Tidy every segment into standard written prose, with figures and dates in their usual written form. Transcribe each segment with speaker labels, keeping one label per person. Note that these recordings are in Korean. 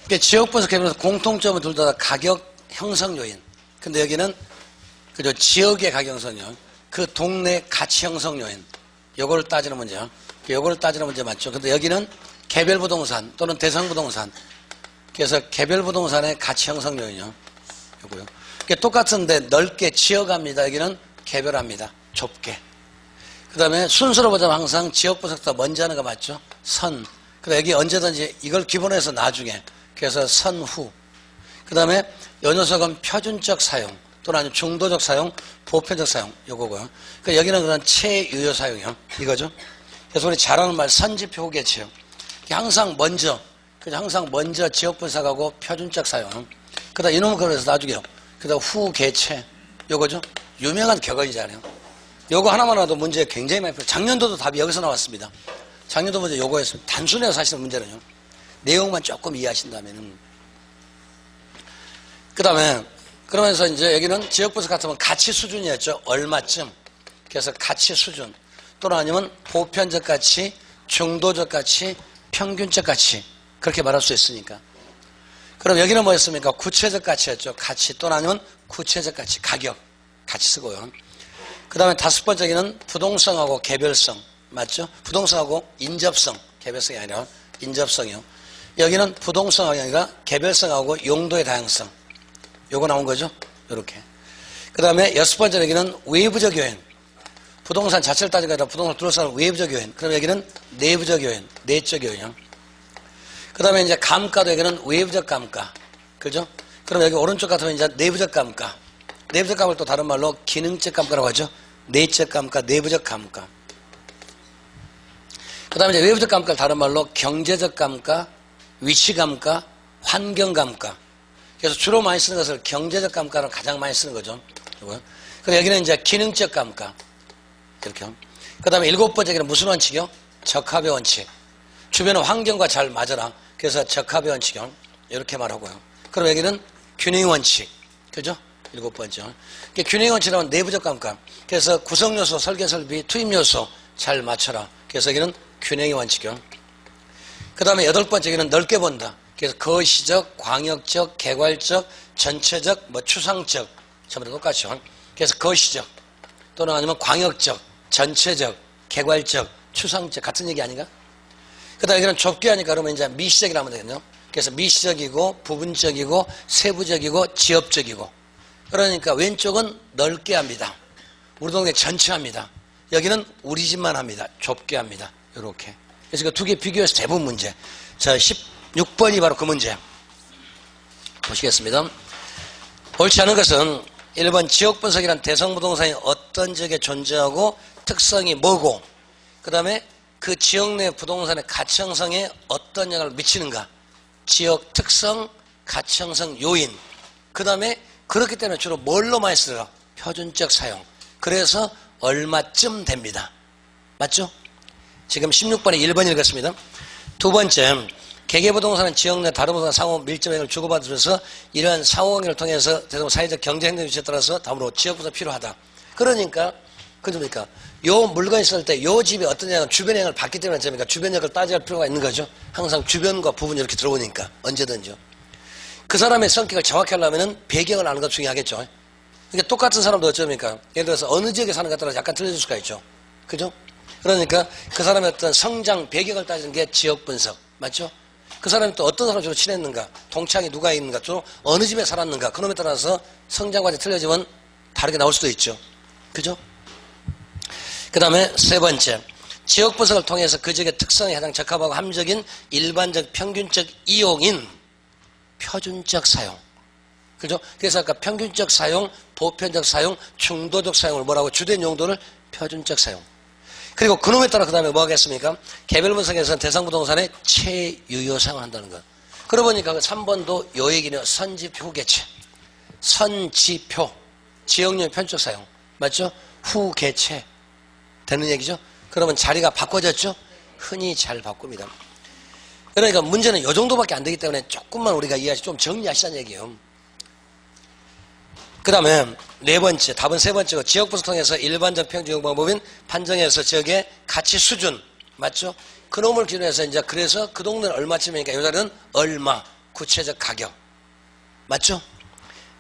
Speaker 1: 그러니까 지역 분석 개별에서 공통점은 둘 다 가격 형성 요인. 근데 여기는 그죠, 지역의 가격 형성 요인, 그 동네 가치 형성 요인. 요거를 따지는 문제요. 요거를 따지는 문제 맞죠? 근데 여기는 개별 부동산 또는 대상 부동산. 그래서 개별 부동산의 가치 형성 요인이요. 요거요. 그러니까 똑같은데 넓게 지어갑니다. 여기는 개별합니다. 좁게. 그 다음에 순서로 보자면 항상 지역 분석보다 먼저 하는 거 맞죠? 선. 그 다음에 여기 언제든지 이걸 기본으로 해서 나중에. 그래서 선후. 그 다음에 요 녀석은 표준적 사용 또는 아니면 중도적 사용, 보편적 사용 요거고요. 그러니까 여기는 그런 최유효 사용이요. 이거죠. 그래서 우리 잘하는 말 선지표 후계치요. 항상 먼저, 항상 먼저 지역 분석하고 표준적 사용. 그 다음 이놈은 그래서 나중에요. 그 다음 후계체 요거죠. 유명한 격언이잖아요. 요거 하나만 와도 문제 굉장히 많이 풀어요. 작년도도 답이 여기서 나왔습니다. 작년도 문제 요거였습니다. 단순해요. 사실은 문제는요. 내용만 조금 이해하신다면은. 그 다음에 그러면서 이제 여기는 지역 분석 같으면 가치 수준이었죠. 얼마쯤. 그래서 가치 수준 또는 아니면 보편적 가치, 중도적 가치, 평균적 가치 그렇게 말할 수 있으니까. 그럼 여기는 뭐였습니까? 구체적 가치였죠. 가치 또는 아니면 구체적 가치, 가격 같이 쓰고요. 그 다음에 다섯 번째는 부동성하고 개별성 맞죠? 부동성하고 인접성, 개별성이 아니라 인접성이요. 여기는 부동성이 아니라 개별성하고 용도의 다양성. 요거 나온 거죠? 요렇게. 그 다음에 여섯 번째 여기는 외부적 요인. 부동산 자체를 따지는 게 아니라 부동산을 둘러싸는 외부적 요인. 그럼 여기는 내부적 요인, 내적 요인이요. 그 다음에 이제 감가도 여기는 외부적 감가. 그죠? 그럼 여기 오른쪽 같으면 이제 내부적 감가. 내부적 감가를 또 다른 말로 기능적 감가라고 하죠. 내적 감가, 내부적 감가. 그 다음에 이제 외부적 감가를 다른 말로 경제적 감가, 위치 감가, 환경 감가. 그래서 주로 많이 쓰는 것을 경제적 감가를 가장 많이 쓰는 거죠. 그리고 여기는 이제 기능적 감가. 이렇게. 그 다음에 일곱 번째는 무슨 원칙이요? 적합의 원칙. 주변의 환경과 잘 맞아라. 그래서 적합의 원칙이요. 이렇게 말하고요. 그럼 여기는 균형 원칙. 그죠? 일곱 번째. 균형 원칙이라면 내부적 감가. 그래서 구성 요소, 설계 설비, 투입 요소 잘 맞춰라. 그래서 여기는 균형의 원칙이요. 그 다음에 여덟 번째 여기는 넓게 본다. 그래서 거시적, 광역적, 개괄적, 전체적, 추상적 전부 다 똑같죠. 그래서 거시적 또는 아니면 광역적, 전체적, 개괄적, 추상적 같은 얘기 아닌가? 그 다음에 여기는 좁게 하니까 그러면 이제 미시적이라면 되겠네요. 그래서 미시적이고 부분적이고 세부적이고 지역적이고 그러니까 왼쪽은 넓게 합니다. 우리 동네 전체 합니다. 여기는 우리 집만 합니다. 좁게 합니다. 이렇게. 그래서 그 두 개 비교해서 대부분 문제. 자, 16번이 바로 그 문제. 보시겠습니다. 옳지 않은 것은 1번 지역 분석이란 대성부동산이 어떤 지역에 존재하고 특성이 뭐고 그 다음에 그 지역 내 부동산의 가치 형성에 어떤 영향을 미치는가. 지역 특성, 가치 형성 요인. 그 다음에 그렇기 때문에 주로 뭘로 많이 쓰더라? 표준적 사용. 그래서 얼마쯤 됩니다. 맞죠? 지금 16번에 1번 읽었습니다. 두 번째, 개개부동산은 지역 내 다른 부동산 상호 밀접행위를 주고받으면서 이러한 상호관계를 통해서 사회적 경제행동 위치에 따라서 다음으로 지역부서 필요하다. 그러니까 그러니까 요 물건이 있을 때 요 집이 어떤 영향을 주변 영향을 받기 때문에 어쩌니까 주변 영향을 따져야 할 필요가 있는 거죠. 항상 주변과 부분이 이렇게 들어오니까 언제든지요. 그 사람의 성격을 정확히 하려면 배경을 아는 것 중요하겠죠. 그러니까 똑같은 사람도 어쩌니까 예를 들어서 어느 지역에 사는 것에 따라서 약간 틀려질 수가 있죠. 그죠? 그러니까 그 사람의 어떤 성장 배경을 따지는 게 지역 분석 맞죠? 그 사람이 또 어떤 사람 주로 친했는가, 동창이 누가 있는가, 주로 어느 집에 살았는가, 그놈에 따라서 성장 과정이 틀려지면 다르게 나올 수도 있죠. 그죠? 그 다음에 세 번째, 지역 분석을 통해서 그 지역의 특성에 가장 적합하고 합리적인 일반적 평균적 이용인 표준적 사용. 그죠? 그래서 아까 평균적 사용, 보편적 사용, 중도적 사용을 뭐라고 주된 용도를 표준적 사용. 그리고 그놈에 따라 그 다음에 뭐 하겠습니까? 개별 분석에서는 대상부동산의 최유효 사용을 한다는 것. 그러고 보니까 그 3번도 요 얘기는 선지표 개체. 선지표. 지역용 편적 사용. 맞죠? 후개체. 되는 얘기죠? 그러면 자리가 바꿔졌죠? 흔히 잘 바꿉니다. 그러니까 문제는 요 정도밖에 안 되기 때문에 조금만 우리가 이해하시, 좀 정리하시자는 얘기예요. 그 다음에 네 번째, 답은 세 번째고 지역 분석 통해서 일반적 평균 방법인 판정해서 지역의 가치 수준 맞죠? 그놈을 기준해서 이제 그래서 그 동네는 얼마쯤이니까 이 자리는 얼마 구체적 가격. 맞죠?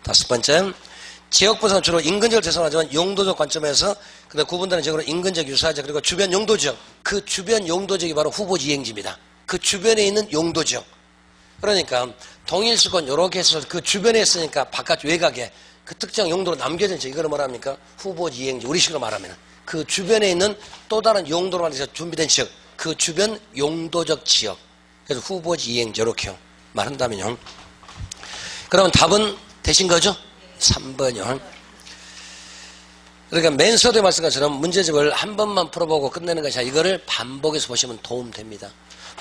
Speaker 1: 다섯 번째, 지역 분석은 주로 인근지역을 대상하지만 용도적 관점에서 그다음 구분되는 지역으로 인근지역, 유사지역, 그리고 주변 용도지역. 그 주변 용도지역이 바로 후보지 이행지입니다. 그 주변에 있는 용도지역. 그러니까 동일수권 이렇게 해서 그 주변에 있으니까 바깥 외곽에 그 특정 용도로 남겨진 지역, 이거를 뭐랍니까? 후보지 이행지. 우리식으로 말하면 그 주변에 있는 또 다른 용도로 말해서 준비된 지역, 그 주변 용도적 지역. 그래서 후보지 이행지 이렇게요. 말한다면요. 그러면 답은 되신 거죠? 3번이요. 그러니까 맨 서두에 말씀한 것처럼 문제집을 한 번만 풀어보고 끝내는 것이 아니라 이거를 반복해서 보시면 도움됩니다.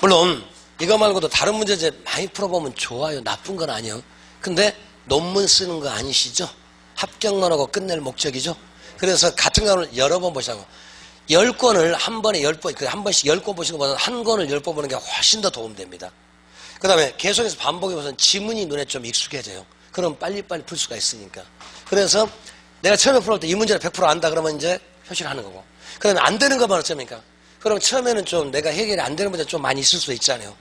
Speaker 1: 물론 이거 말고도 다른 문제집 많이 풀어보면 좋아요. 나쁜 건 아니에요. 근데 논문 쓰는 거 아니시죠? 합격만 하고 끝낼 목적이죠? 그래서 같은 거를 여러 번 보시라고. 10권을 한 번에 10번, 한 번씩 10권 보시는 것보다 한 권을 10번 보는 게 훨씬 더 도움됩니다. 그 다음에 계속해서 반복해보면 지문이 눈에 좀 익숙해져요. 그럼 빨리빨리 풀 수가 있으니까. 그래서 내가 처음에 풀을 때 이 문제를 100% 안다 그러면 이제 표시를 하는 거고. 그러면 안 되는 것만 어쩌니까? 그럼 처음에는 좀 내가 해결이 안 되는 문제 좀 많이 있을 수도 있잖아요.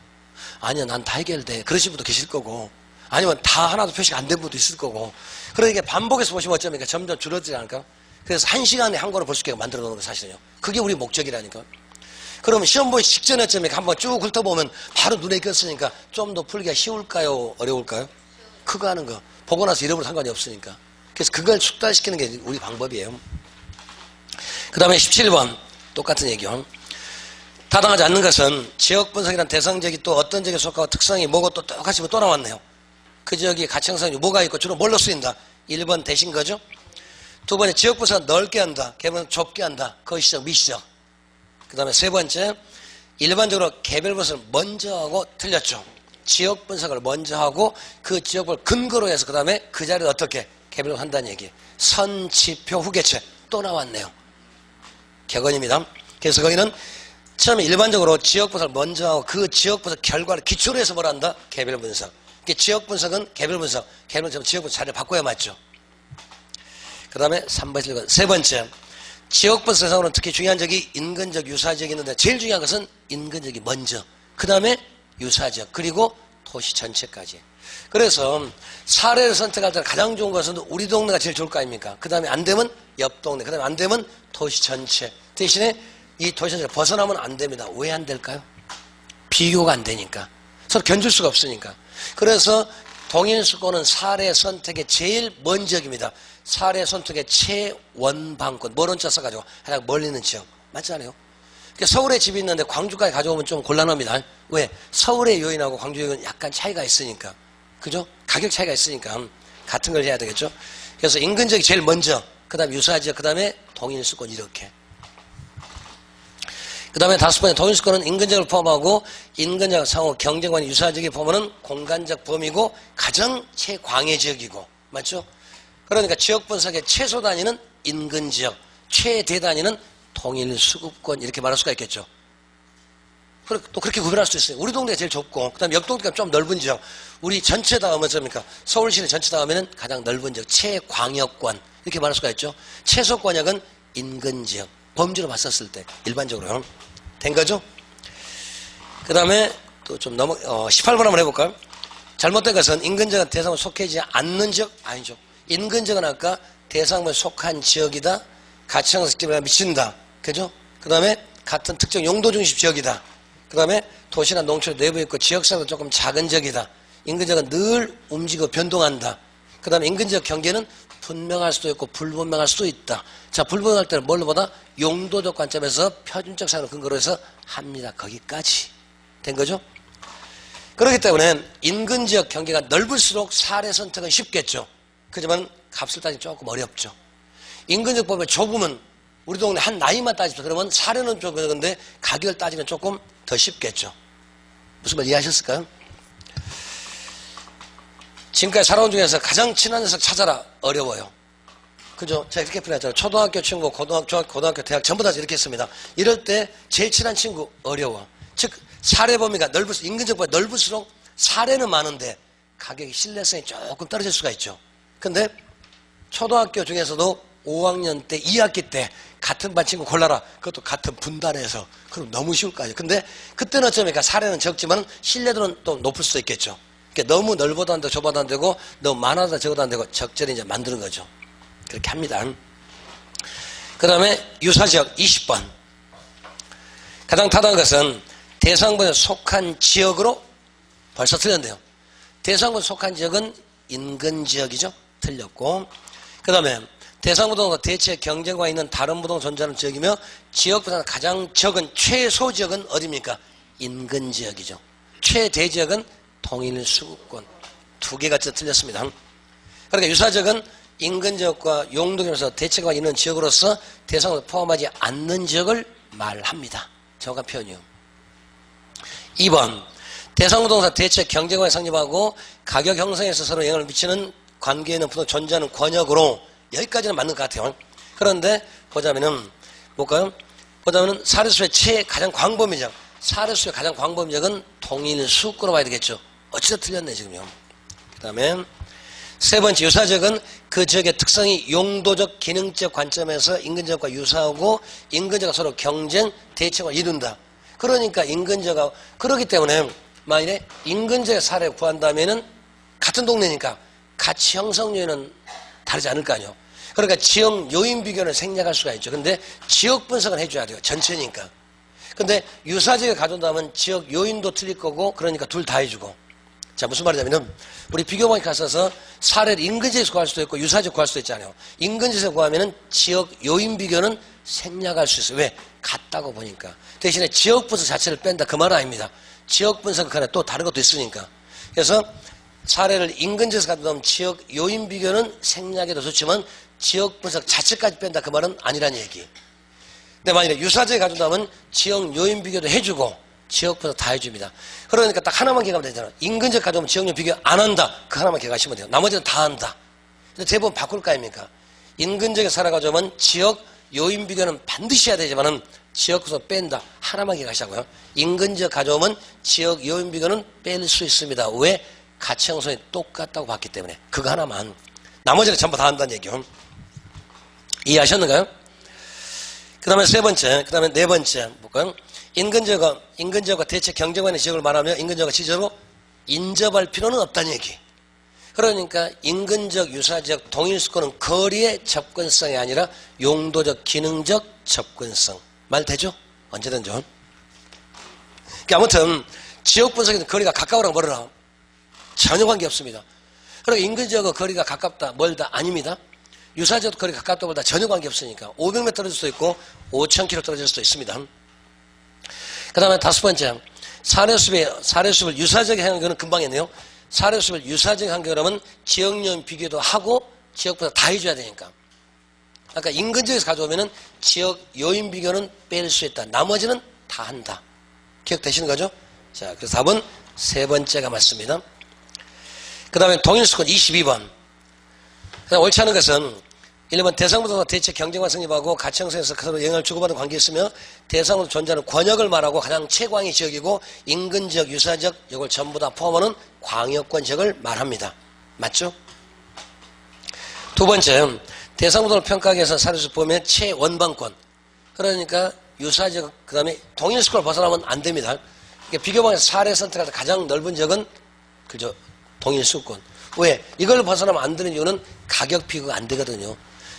Speaker 1: 아니요, 난 다 해결돼. 그러신 분도 계실 거고. 아니면 다 하나도 표시가 안 된 분도 있을 거고. 그러니까 반복해서 보시면 어쩌니까 점점 줄어들지 않을까? 그래서 1시간에 한 권을 볼 수 있게 만들어 놓는 거 사실은요. 그게 우리 목적이라니까. 그러면 시험 보기 직전에 어쩌니까 한번 쭉 훑어보면 바로 눈에 익었으니까 좀 더 풀기가 쉬울까요? 어려울까요? 그거 하는 거. 보고 나서 잃어버려 상관이 없으니까. 그래서 그걸 숙달시키는 게 우리 방법이에요. 그 다음에 17번. 똑같은 얘기요. 타당하지 않는 것은 지역 분석이란 대상 지역이 또 어떤 지역에 속하고 특성이 뭐고 또 똑같이 또 나왔네요. 그 지역이 가치형성이 뭐가 있고 주로 뭘로 쓰인다. 1번 대신 거죠. 두 번째, 지역 분석은 넓게 한다. 개별은 좁게 한다. 거시적, 미시적. 그 다음에 세 번째, 일반적으로 개별 분석을 먼저 하고 틀렸죠. 지역 분석을 먼저 하고 그 지역을 근거로 해서 그 다음에 그 자리를 어떻게 개별로 한다는 얘기. 선, 지표, 후계체 또 나왔네요. 격언입니다. 그래서 거기는 처음에 일반적으로 지역 분석을 먼저 하고 그 지역 분석 결과를 기초로 해서 뭘 한다? 개별 분석. 지역 분석은 개별 분석, 개별 분석은 지역 분석 자리를 바꿔야 맞죠. 그 다음에 3번, 1번. 세 번째, 지역 분석 대상으로는 특히 중요한 적이 인근적, 유사지역이 있는데 제일 중요한 것은 인근적이 먼저, 그 다음에 유사지역, 그리고 도시 전체까지. 그래서 사례를 선택할 때 가장 좋은 것은 우리 동네가 제일 좋을 거 아닙니까? 그 다음에 안 되면 옆 동네, 그 다음에 안 되면 도시 전체. 대신에 이 도시 전체를 벗어나면 안 됩니다. 왜 안 될까요? 비교가 안 되니까. 서로 견줄 수가 없으니까. 그래서 동일수권은 사례 선택의 제일 먼저입니다. 사례 선택의 최원방권. 멀은 자 써가지고 가장 멀리 있는 지역. 맞지 않아요? 그러니까 서울에 집이 있는데 광주까지 가져오면 좀 곤란합니다. 왜? 서울의 요인하고 광주 요인은 약간 차이가 있으니까. 그죠? 가격 차이가 있으니까 같은 걸 해야 되겠죠? 그래서 인근 지역이 제일 먼저, 그 다음에 유사 지역, 그 다음에 동일수권 이렇게. 그 다음에 다섯 번째, 동일수권은 인근 지역을 포함하고 인근 지역 상호 경쟁관이 유사 지역이 포함하는 공간적 범위고 가장 최광해 지역이고. 맞죠? 그러니까 지역 분석의 최소 단위는 인근 지역, 최대 단위는 동일 수급권 이렇게 말할 수가 있겠죠. 또 그렇게 구별할 수 있어요. 우리 동네가 제일 좁고 그 다음에 옆 동네가 좀 넓은 지역. 우리 전체 다 하면 뭡니까? 서울시내 전체 다 하면 가장 넓은 지역, 최광역권 이렇게 말할 수가 있죠. 최소권역은 인근 지역. 범주로 봤었을 때 일반적으로 된 거죠. 그 다음에 또 좀 18번 한번 해볼까요? 잘못된 것은 인근 지역은 대상에 속해지지 않는 지역 아니죠. 인근 지역은 아까 대상에 속한 지역이다. 가치형성 지역에 미친다. 그죠? 그 다음에 같은 특정 용도 중심 지역이다. 그 다음에 도시나 농촌 내부에 있고 지역사도 조금 작은 지역이다. 인근 지역은 늘 움직이고 변동한다. 그 다음에 인근 지역 경계는 분명할 수도 있고 불분명할 수도 있다. 자, 불분명할 때는 뭘로 보다? 용도적 관점에서 표준적 사용을 근거로 해서 합니다. 거기까지. 된 거죠? 그렇기 때문에 인근 지역 경계가 넓을수록 사례 선택은 쉽겠죠. 그렇지만 값을 따지기 조금 어렵죠. 인근 지역 보면 좁으면 우리 동네 한 나이만 따집시다. 그러면 사례는 좀 그런데 가격을 따지면 조금 더 쉽겠죠. 무슨 말 이해하셨을까요? 지금까지 살아온 중에서 가장 친한 녀석 찾아라. 어려워요. 그죠? 제가 이렇게 표현했잖아요. 초등학교 친구, 고등학교, 대학 전부 다 이렇게 했습니다. 이럴 때 제일 친한 친구 어려워. 즉 사례 범위가 넓을수록 인근적보다 넓을수록 사례는 많은데 가격이 신뢰성이 조금 떨어질 수가 있죠. 근데 초등학교 중에서도 5학년 때 2학기 때 같은 반 친구 골라라. 그것도 같은 분단에서. 그럼 너무 쉬울 거 아니에요. 근데 그때는 어쩌니까 사례는 적지만 신뢰도는 또 높을 수도 있겠죠. 그러니까 너무 넓어도 안 되고 좁아도 안 되고 너무 많아도 적어도 안 되고 적절히 이제 만드는 거죠. 그렇게 합니다. 그 다음에 유사지역 20번. 가장 타당한 것은 대상군에 속한 지역으로 벌써 틀렸네요. 대상군에 속한 지역은 인근지역이죠. 틀렸고, 그 다음에 대상부동산 대체 경쟁과 있는 다른 부동산 존재하는 지역이며 지역보다 가장 적은 최소지역은 어디입니까? 인근지역이죠. 최대지역은 통일수급권. 두 개가 틀렸습니다. 그러니까 유사지역은 인근지역과 용도경에서 대체가 있는 지역으로서 대상을 포함하지 않는 지역을 말합니다. 정확한 표현이요. 2번 대상부동산 대체 경쟁관이 성립하고 가격 형성에서 서로 영향을 미치는 관계에 있는 부동산 존재하는 권역으로 여기까지는 맞는 것 같아요. 그런데 보자면은 볼까요? 보자면은 사례수의 가장 광범위적 사례수의 가장 광범위적은 통일수급권으로 봐야 되겠죠. 어찌나 틀렸네 지금요. 그 다음에 세 번째 유사지역은 그 지역의 특성이 용도적 기능적 관점에서 인근지역과 유사하고 인근지역과 서로 경쟁 대체를 이룬다. 그러니까 인근지역과 그렇기 때문에 만일에 인근지역의 사례를 구한다면은 같은 동네니까 가치 형성 요인은 다르지 않을 거 아니에요. 그러니까 지역 요인 비교는 생략할 수가 있죠. 근데 지역 분석은 해줘야 돼요. 전체니까. 근데 유사지역에 가져온다면 지역 요인도 틀릴 거고 그러니까 둘 다 해주고. 자, 무슨 말이냐면은 우리 비교방에 갔어서 사례를 인근지에서 구할 수도 있고 유사지역 구할 수도 있잖아요. 인근지에서 구하면은 지역 요인 비교는 생략할 수 있어요. 왜? 같다고 보니까. 대신에 지역 분석 자체를 뺀다. 그 말은 아닙니다. 지역 분석 안에 또 다른 것도 있으니까. 그래서 사례를 인근지에서 가져오면 지역 요인 비교는 생략해도 좋지만 지역 분석 자체까지 뺀다. 그 말은 아니라는 얘기. 근데 만약에 유사지역에 가져온다면 지역 요인 비교도 해주고 지역 분석 다 해줍니다. 그러니까 딱 하나만 기억하면 되잖아요. 인근지역 가져오면 지역 요인 비교 안 한다. 그 하나만 기억하시면 돼요. 나머지는 다 한다. 근데 대부분 바꿀 거 아닙니까? 인근지역에 사례 가져오면 지역 요인 비교는 반드시 해야 되지만은 지역 분석 뺀다. 하나만 기억하시자고요. 인근지역 가져오면 지역 요인 비교는 뺄 수 있습니다. 왜? 가치 형성이 똑같다고 봤기 때문에. 그거 하나만. 나머지는 전부 다 한다는 얘기요. 이해하셨는가요? 그 다음에 세 번째, 그 다음에 네 번째 볼까요? 인근지역과 대체 경쟁관의 지역을 말하며 인근지역과 지적으로 인접할 필요는 없다는 얘기. 그러니까 인근적, 유사지역, 동일수권은 거리의 접근성이 아니라 용도적, 기능적 접근성. 말 되죠? 언제든죠. 그러니까 아무튼 지역 분석에는 거리가 가까우랑 멀으라 전혀 관계없습니다. 그리고 인근지역과 거리가 가깝다, 멀다 아닙니다. 유사지역도 거리가 가깝다, 멀다 전혀 관계없으니까 500m 떨어질 수도 있고 5,000km 떨어질 수도 있습니다. 그 다음에 다섯 번째, 사례수를 유사지역에 한 경우는 금방 했네요. 사례수를 유사지역에 한 경우라면 지역요인 비교도 하고 지역보다 다 해줘야 되니까. 아까 인근지역에서 가져오면은 지역 요인 비교는 뺄 수 있다. 나머지는 다 한다. 기억되시는 거죠? 자, 그래서 답은 세 번째가 맞습니다. 그 다음에 동일수권 22번. 옳지 않은 것은 1번 대상부동산 대체 경쟁관 성립하고 가치 형성에서 서로 영향을 주고받는 관계에 있으며 대상으로 존재하는 권역을 말하고 가장 최광의 지역이고 인근지역, 유사지역 이걸 전부 다 포함하는 광역권 지역을 말합니다. 맞죠? 두 번째, 대상부동산을 평가하기 위해서 사례수 보면 최원방권. 그러니까 유사지역 그 다음에 동일수권을 벗어나면 안 됩니다. 그러니까 비교방에서 사례 선택할 때 가장 넓은 지역은 그죠? 동일수권. 왜? 이걸 벗어나면 안 되는 이유는 가격 비교가 안 되거든요.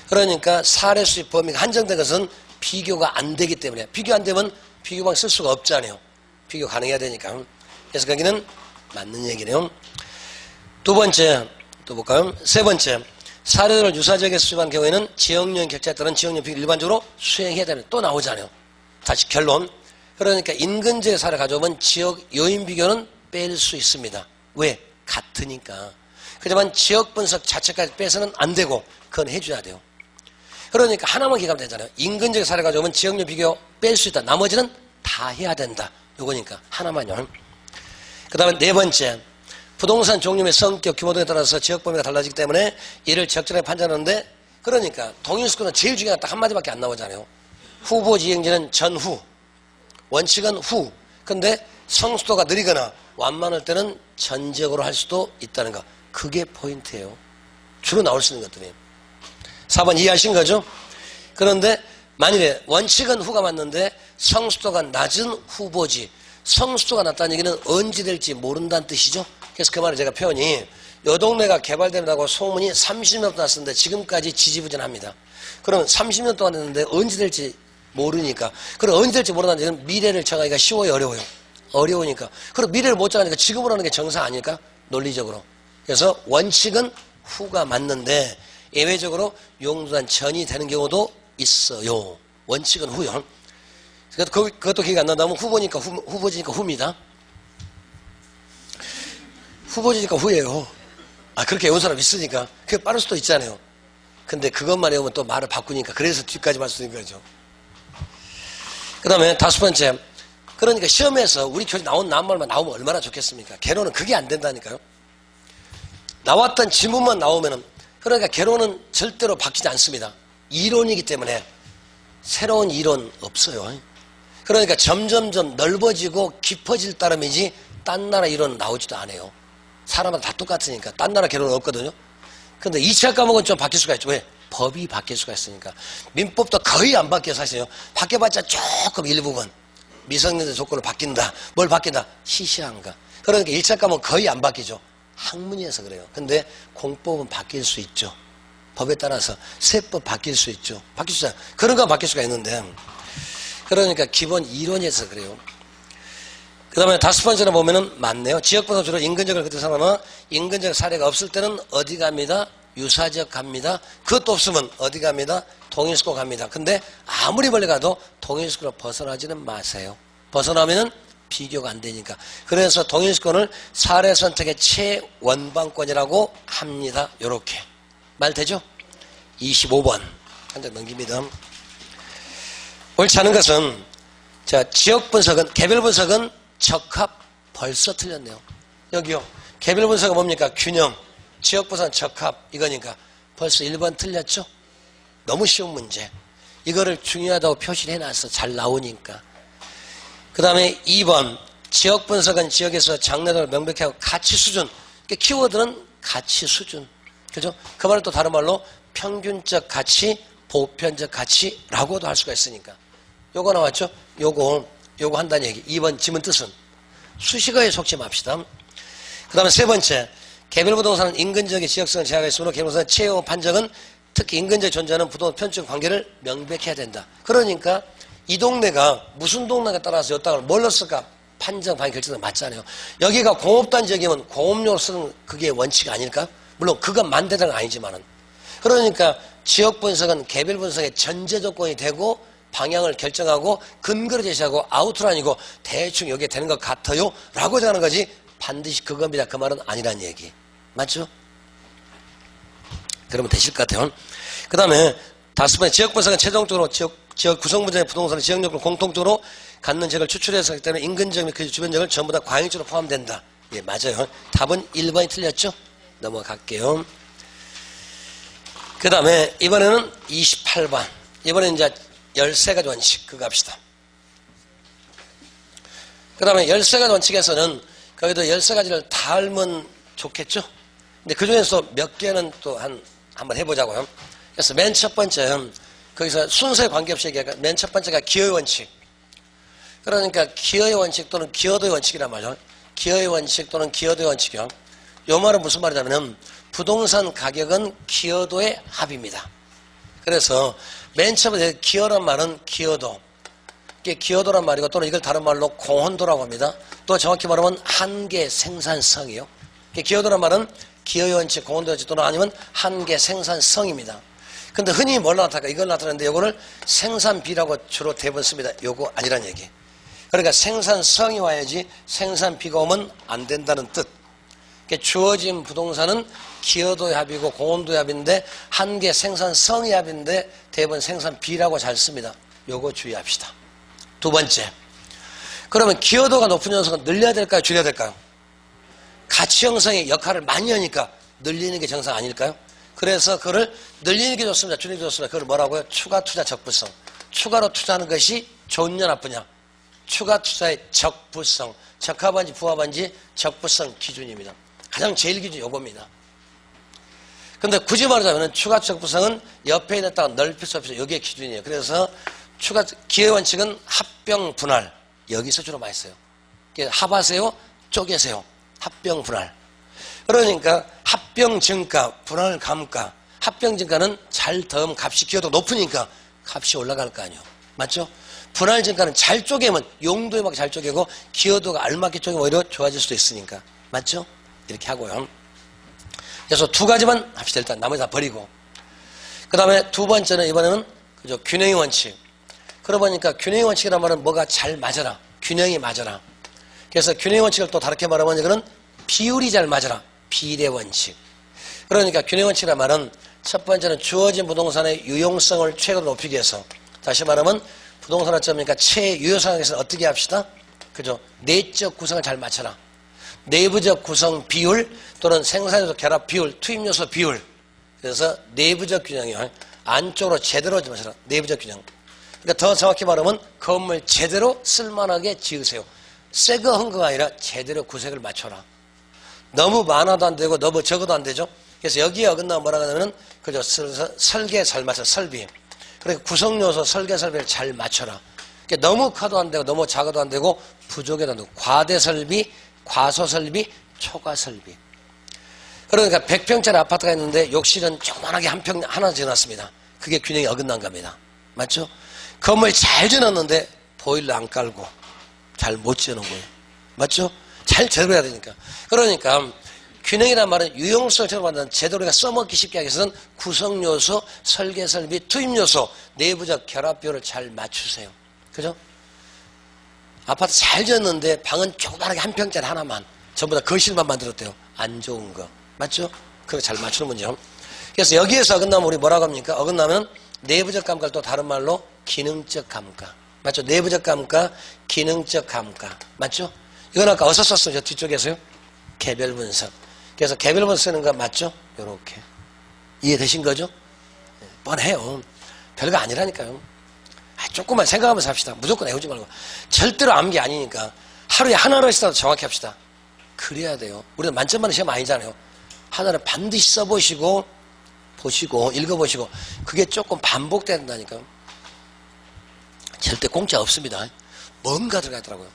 Speaker 1: 그러니까 사례 수입 범위가 한정된 것은 비교가 안 되기 때문에 비교 안 되면 비교방 쓸 수가 없잖아요. 비교 가능해야 되니까. 그래서 거기는 맞는 얘기네요. 두 번째 또 볼까요? 세 번째, 사례를 유사지역에 수입한 경우에는 지역요인 격차에 따른 지역요인 비교 일반적으로 수행해야 되는 또 나오잖아요. 다시 결론. 그러니까 인근지역 사례 가져오면 지역 요인 비교는 뺄 수 있습니다. 왜? 같으니까. 하지만 지역 분석 자체까지 빼서는 안 되고 그건 해줘야 돼요. 그러니까 하나만 기억하면 되잖아요. 인근지역 사례 가져오면 지역요 비교 뺄 수 있다. 나머지는 다 해야 된다. 요거니까 하나만요. 그 다음에 네 번째, 부동산 종류의 성격, 규모 등에 따라서 지역 범위가 달라지기 때문에 이를 적절하게 판단하는데 그러니까 동일수권은 제일 중요한 딱 한마디밖에 안 나오잖아요. 후보지 이행지는 전후, 원칙은 후. 근데 성수도가 느리거나 완만할 때는 전지역으로 할 수도 있다는 거. 그게 포인트예요. 주로 나올 수 있는 것들이에요. 4번 이해하신 거죠? 그런데 만일에 원칙은 후가 맞는데 성수도가 낮은 후보지. 성수도가 낮다는 얘기는 언제 될지 모른다는 뜻이죠. 그래서 그 말을 제가 표현이 요 동네가 개발된다고 소문이 30년 동안 났었는데 지금까지 지지부진합니다. 그럼 30년 동안 됐는데 언제 될지 모르니까. 그럼 언제 될지 모르다는 얘기는 미래를 정하기가 쉬워요, 어려워요? 어려우니까. 그럼 미래를 못 정하니까 지금으로 하는 게 정상 아닐까? 논리적으로. 그래서 원칙은 후가 맞는데 예외적으로 용도단 전이 되는 경우도 있어요. 원칙은 후요. 그것도 기억이 안 난다면 후보니까 후보지니까 후입니다. 후보지니까 후예요. 그렇게 외운 사람 있으니까. 그게 빠를 수도 있잖아요. 근데 그것만 외우면 또 말을 바꾸니까 그래서 뒤까지 말 수 있는 거죠. 그 다음에 5번째. 그러니까 시험에서 우리 교재 나온 낱말만 나오면 얼마나 좋겠습니까? 개론은 그게 안 된다니까요. 나왔던 지문만 나오면은 그러니까 개론은 절대로 바뀌지 않습니다. 이론이기 때문에 새로운 이론 없어요. 그러니까 점점점 넓어지고 깊어질 따름이지 딴 나라 이론 나오지도 않아요. 사람마다 다 똑같으니까 딴 나라 개론은 없거든요. 근데 2차 과목은 좀 바뀔 수가 있죠. 왜? 법이 바뀔 수가 있으니까. 민법도 거의 안 바뀌어서 사실요. 바뀌어봤자 조금 일부분. 미성년자 조건을 바뀐다. 뭘 바뀐다? 시시한가. 그러니까 1차 과목은 거의 안 바뀌죠. 학문이어서 그래요. 근데 공법은 바뀔 수 있죠. 법에 따라서 세법 바뀔 수 있죠. 바뀔 수 있어요. 그런 거 바뀔 수가 있는데 그러니까 기본 이론에서 그래요. 그 다음에 5번째는 보면은 맞네요. 지역번호 주로 인근적을 그때 사람은 인근적 사례가 없을 때는 어디 갑니다? 유사지역 갑니다. 그것도 없으면 어디 갑니다? 동일수고 갑니다. 근데 아무리 멀리 가도 동일수고로 벗어나지는 마세요. 벗어나면은 비교가 안 되니까. 그래서 동일수권을 사례 선택의 최원방권이라고 합니다. 요렇게. 말 되죠? 25번. 한 장 넘깁니다. 옳지 않은 것은 자, 지역 분석은, 개별 분석은 적합 벌써 틀렸네요. 여기요. 개별 분석은 뭡니까? 균형. 지역 분석은 적합. 이거니까 벌써 1번 틀렸죠? 너무 쉬운 문제. 이거를 중요하다고 표시를 해놨어. 잘 나오니까. 그 다음에 2번. 지역 분석은 지역에서 장래도를 명백히 하고 가치 수준. 그러니까 키워드는 가치 수준. 그죠? 그 말을 또 다른 말로 평균적 가치, 보편적 가치라고도 할 수가 있으니까. 요거 나왔죠? 요거 한다는 얘기. 2번 지문 뜻은 수식어에 속지 맙시다. 그 다음에 3번째. 개별 부동산은 인근적인 지역성을 제약했으므로 개별 부동산 최후 판정은 특히 인근적에 존재하는 부동산 편적 관계를 명백해야 된다. 그러니까 이 동네가 무슨 동네가 따라서 이 땅을 뭘로 쓸까 판정 방향 결정은 맞잖아요. 여기가 공업단 지역이면 공업용으로 쓰는 그게 원칙 아닐까? 물론 그건 만대장은 아니지만은. 그러니까 지역 분석은 개별 분석의 전제 조건이 되고 방향을 결정하고 근거를 제시하고 아우트는 아니고 대충 여기에 되는 것 같아요 라고 정하는 거지 반드시 그겁니다. 그 말은 아니란 얘기. 맞죠? 그러면 되실 것 같아요. 그 다음에 5번째 지역 분석은 최종적으로 지역 구성분자의 부동산의 지역력을 공통적으로 갖는 지역을 추출해서 하기 때문에 인근지역 및 그 주변 지역을 전부 다 광역지로 포함된다. 예, 맞아요. 답은 1번이 틀렸죠? 넘어갈게요. 그 다음에 이번에는 28번. 이번에는 이제 13가지 원칙 그거 합시다. 그 다음에 13가지 원칙에서는 거기도 13가지를 다 알면 좋겠죠? 근데 그 중에서 몇 개는 또 한번 해보자고요. 그래서 맨 첫 번째, 거기서 순서에 관계없이 얘기할까? 맨 첫 번째가 기여의 원칙. 그러니까 기여의 원칙 또는 기여도의 원칙이란 말이죠. 기여의 원칙 또는 기여도의 원칙이요. 요 말은 무슨 말이냐면 부동산 가격은 기여도의 합입니다. 그래서 맨 처음에 기여란 말은 기여도. 이게 기여도란 말이고 또는 이걸 다른 말로 공헌도라고 합니다. 또 정확히 말하면 한계 생산성이요. 기여도란 말은 기여의 원칙, 공헌도의 원칙 또는 아니면 한계 생산성입니다. 근데 흔히 뭘 나타날까? 이걸 나타내는데 요거를 생산비라고 주로 대부분 씁니다. 요거 아니란 얘기. 그러니까 생산성이 와야지 생산비가 오면 안 된다는 뜻. 주어진 부동산은 기여도의 합이고 공헌도의 합인데 한계 생산성의 합인데 대부분 생산비라고 잘 씁니다. 요거 주의합시다. 두 번째. 그러면 기여도가 높은 녀석은 늘려야 될까요? 줄여야 될까요? 가치 형성의 역할을 많이 하니까 늘리는 게 정상 아닐까요? 그래서 그거를 늘리는 게 좋습니다. 줄이는 게 좋습니다. 그걸 뭐라고요? 추가 투자 적부성. 추가로 투자하는 것이 좋냐 나쁘냐? 추가 투자의 적부성. 적합한지 부합한지 적부성 기준입니다. 가장 제일 기준이 요겁니다. 근데 굳이 말하자면 추가 적부성은 옆에 있다가 넓힐 수 없어요. 이게 기준이에요. 그래서 기여 원칙은 합병 분할. 여기서 주로 많이 써요. 합하세요, 쪼개세요. 합병 분할. 그러니까 합병증가, 분할감가. 합병증가는 잘 더하면 값이 기여도 높으니까 값이 올라갈 거 아니에요. 맞죠? 분할증가는 잘 쪼개면 용도에 맞게 잘 쪼개고 기여도가 알맞게 쪼개면 오히려 좋아질 수도 있으니까. 맞죠? 이렇게 하고요. 그래서 두 가지만 합시다. 일단 나머지 다 버리고. 그 다음에 두 번째는 이번에는 그죠? 균형의 원칙. 그러고 보니까 균형의 원칙이란 말은 뭐가 잘 맞아라. 균형이 맞아라. 그래서 균형의 원칙을 또 다르게 말하면 이거는 비율이 잘 맞아라. 비례 원칙. 그러니까 균형 원칙이란 말은 첫 번째는 주어진 부동산의 유용성을 최고로 높이기 위해서, 다시 말하면 부동산 어쩌니까 최유효 상황에서 어떻게 합시다? 그죠? 내적 구성을 잘 맞춰라. 내부적 구성 비율 또는 생산요소 결합 비율, 투입요소 비율. 그래서 내부적 균형이요. 안쪽으로 제대로 좀 하셔라. 내부적 균형. 그러니까 더 정확히 말하면 건물 제대로 쓸만하게 지으세요. 새거 헌거가 아니라 제대로 구색을 맞춰라. 너무 많아도 안 되고 너무 적어도 안 되죠. 그래서 여기에 어긋나면 뭐라고 하냐면은 그죠? 설계 잘 맞춰 설비. 그러니까 구성요소 설계 설비를 잘 맞춰라. 그러니까 너무 커도 안 되고 너무 작아도 안 되고 부족해도 안 되고 과대 설비, 과소 설비, 초과 설비. 그러니까 100평짜리 아파트가 있는데 욕실은 조그만하게 한 평 하나 지어놨습니다. 그게 균형이 어긋난 겁니다. 맞죠? 건물 잘 지어놨는데 보일러 안 깔고 잘 못 지어놓은 거예요. 맞죠? 잘 제대로 해야 되니까. 그러니까 균형이란 말은 유용성을 제대로 만드는 제대로 우리가 써먹기 쉽게 하기 위해서는 구성요소, 설계설비, 투입요소, 내부적 결합비율을 잘 맞추세요. 그죠? 아파트 잘 지었는데 방은 조그만하게 한 평짜리 하나만 전부 다 거실만 만들었대요. 안 좋은 거. 맞죠? 그거 잘 맞추는 문제요. 그래서 여기에서 어긋나면 우리 뭐라고 합니까? 어긋나면 내부적 감가를 또 다른 말로 기능적 감가. 맞죠? 내부적 감가, 기능적 감가. 맞죠? 이건 아까 어디서 썼어요? 저 뒤쪽에서요? 개별 분석. 그래서 개별 분석 쓰는 거 맞죠? 요렇게. 이해되신 거죠? 네, 뻔해요. 별거 아니라니까요. 조금만 생각하면서 합시다. 무조건 외우지 말고. 절대로 암기 아니니까 하루에 하나로서라도 정확히 합시다. 그래야 돼요. 우리는 만점 받는 시험 아니잖아요. 하나를 반드시 써보시고 보시고 읽어보시고 그게 조금 반복돼야 된다니까요. 절대 공짜 없습니다. 뭔가 들어가 있더라고요.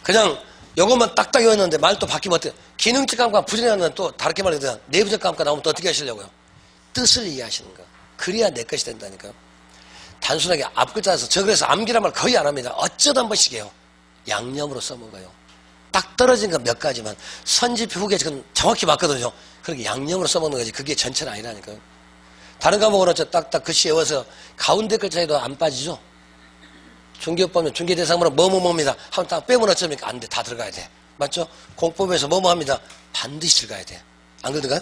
Speaker 1: 그냥 요것만 딱딱 외웠는데 말도 바뀌면 어때요? 기능적 감과 부정하면 또 다르게 말해도 내부적 감가 나오면 또 어떻게 하시려고요? 뜻을 이해하시는 거. 그래야 내 것이 된다니까요. 단순하게 앞글자에서 저 그래서 암기란 말 거의 안 합니다. 어쩌다 한 번씩 해요. 양념으로 써먹어요. 딱 떨어진 거 몇 가지만 선지표 후계 지금 정확히 맞거든요. 그렇게 양념으로 써먹는 거지 그게 전체는 아니라니까요. 다른 과목은 어째 딱딱 글씨 외워서 가운데 글자에도 안 빠지죠. 중개업 보면 중개대상으로 뭐뭐뭐입니다. 하면 딱 빼면 어쩌니까 안 돼. 다 들어가야 돼. 맞죠? 공법에서 뭐뭐 합니다. 반드시 들어가야 돼. 안 그런가요?